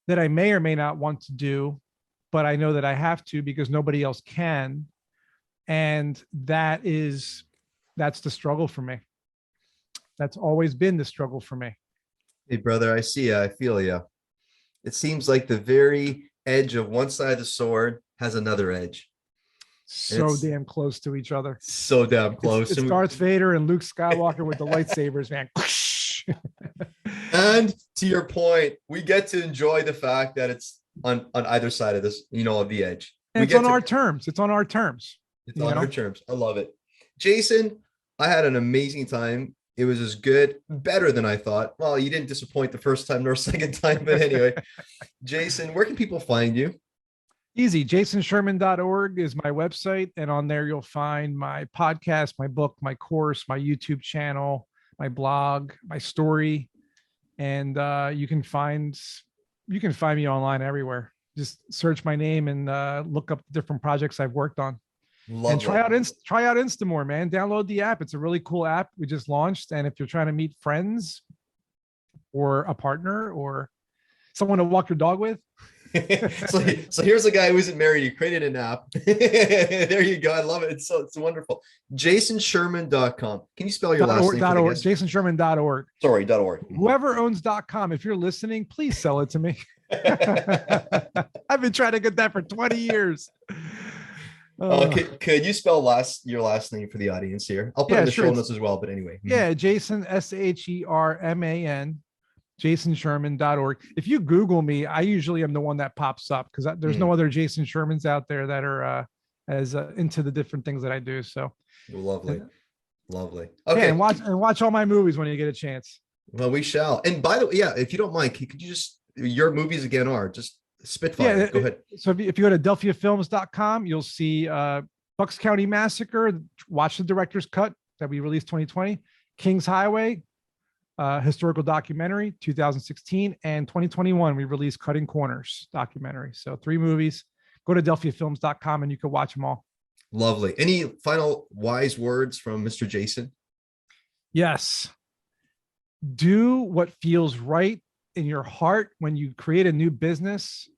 that I may or may not want to do, but I know that I have to because nobody else can. And that's the struggle for me. That's always been the struggle for me. Hey, brother, I see you. I feel you. It seems like the very edge of one side of the sword has another edge. So damn close to each other. So damn close. It's Darth Vader and Luke Skywalker with the lightsabers, man. And to your point, we get to enjoy the fact that it's on either side of this, of the edge. And it's on our terms. It's on our terms. It's on our terms. I love it. Jason, I had an amazing time. It was as good, better than I thought. Well, you didn't disappoint the first time nor second time, but anyway. Jason, where can people find you? Easy. jasonsherman.org is my website. And on there, you'll find my podcast, my book, my course, my YouTube channel, my blog, my story. And you can find me online everywhere. Just search my name and look up different projects I've worked on. Lovely. And try out Instamore, man. Download the app. It's a really cool app we just launched. And if you're trying to meet friends or a partner or someone to walk your dog with. so here's a guy who isn't married. He created an app. There you go. I love it. It's wonderful. jasonsherman.com. Can you spell your last name? jasonsherman.org. Sorry, .org. Whoever owns .com, if you're listening, please sell it to me. I've been trying to get that for 20 years. Could you spell your last name for the audience here? I'll put it in the show notes as well, but anyway. Yeah, Jason, SHERMAN, jasonsherman.org. If you Google me, I usually am the one that pops up because there's no other Jason Shermans out there that are as into the different things that I do. So lovely. Okay. Yeah, and watch all my movies when you get a chance. Well, we shall. And by the way, if you don't mind, could you just, your movies again are just spitfire. Yeah, go ahead. So if you go to delphiafilms.com, you'll see Bucks County Massacre. Watch the director's cut that we released 2020. King's Highway, historical documentary, 2016, and 2021 we released Cutting Corners documentary. So 3 movies. Go to delphiafilms.com and you can watch them all. Lovely. Any final wise words from Mr. Jason? Yes. Do what feels right in your heart when you create a new business.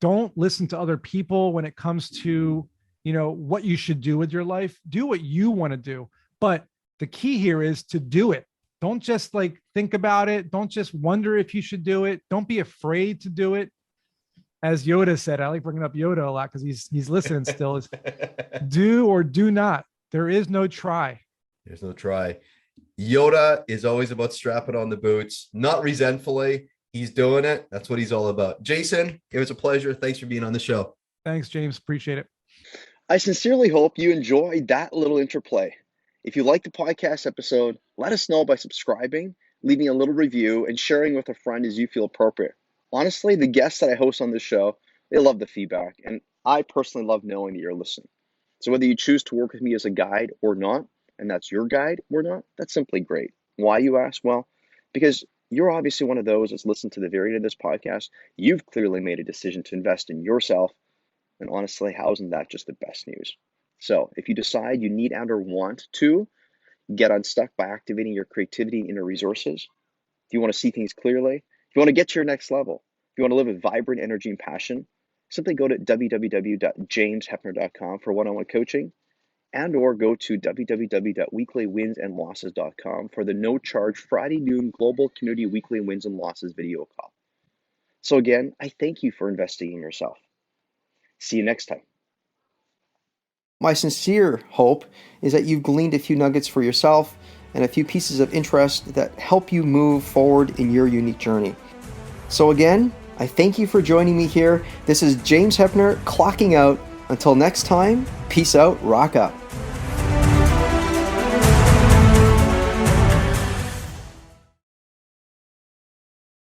Don't listen to other people when it comes to, what you should do with your life. Do what you want to do. But the key here is to do it. Don't just think about it. Don't just wonder if you should do it. Don't be afraid to do it. As Yoda said, I like bringing up Yoda a lot because he's listening still, is do or do not. There is no try. There's no try. Yoda is always about strapping on the boots, not resentfully. He's doing it. That's what he's all about. Jason, it was a pleasure. Thanks for being on the show. Thanks, James. Appreciate it. I sincerely hope you enjoyed that little interplay. If you liked the podcast episode, let us know by subscribing, leaving a little review, and sharing with a friend as you feel appropriate. Honestly, the guests that I host on this show, they love the feedback, and I personally love knowing that you're listening. So whether you choose to work with me as a guide or not, and that's your guide or not, that's simply great. Why, you ask? Well, because you're obviously one of those that's listened to the very end of this podcast. You've clearly made a decision to invest in yourself, and honestly, how isn't that just the best news? So if you decide you need and or want to get unstuck by activating your creativity and your resources, if you want to see things clearly, if you want to get to your next level, if you want to live with vibrant energy and passion, simply go to www.jameshepner.com for one-on-one coaching, and or go to www.weeklywinsandlosses.com for the no-charge Friday noon Global Community Weekly Wins and Losses video call. So again, I thank you for investing in yourself. See you next time. My sincere hope is that you've gleaned a few nuggets for yourself and a few pieces of interest that help you move forward in your unique journey. So again, I thank you for joining me here. This is James Hepner clocking out. Until next time, peace out, rock up.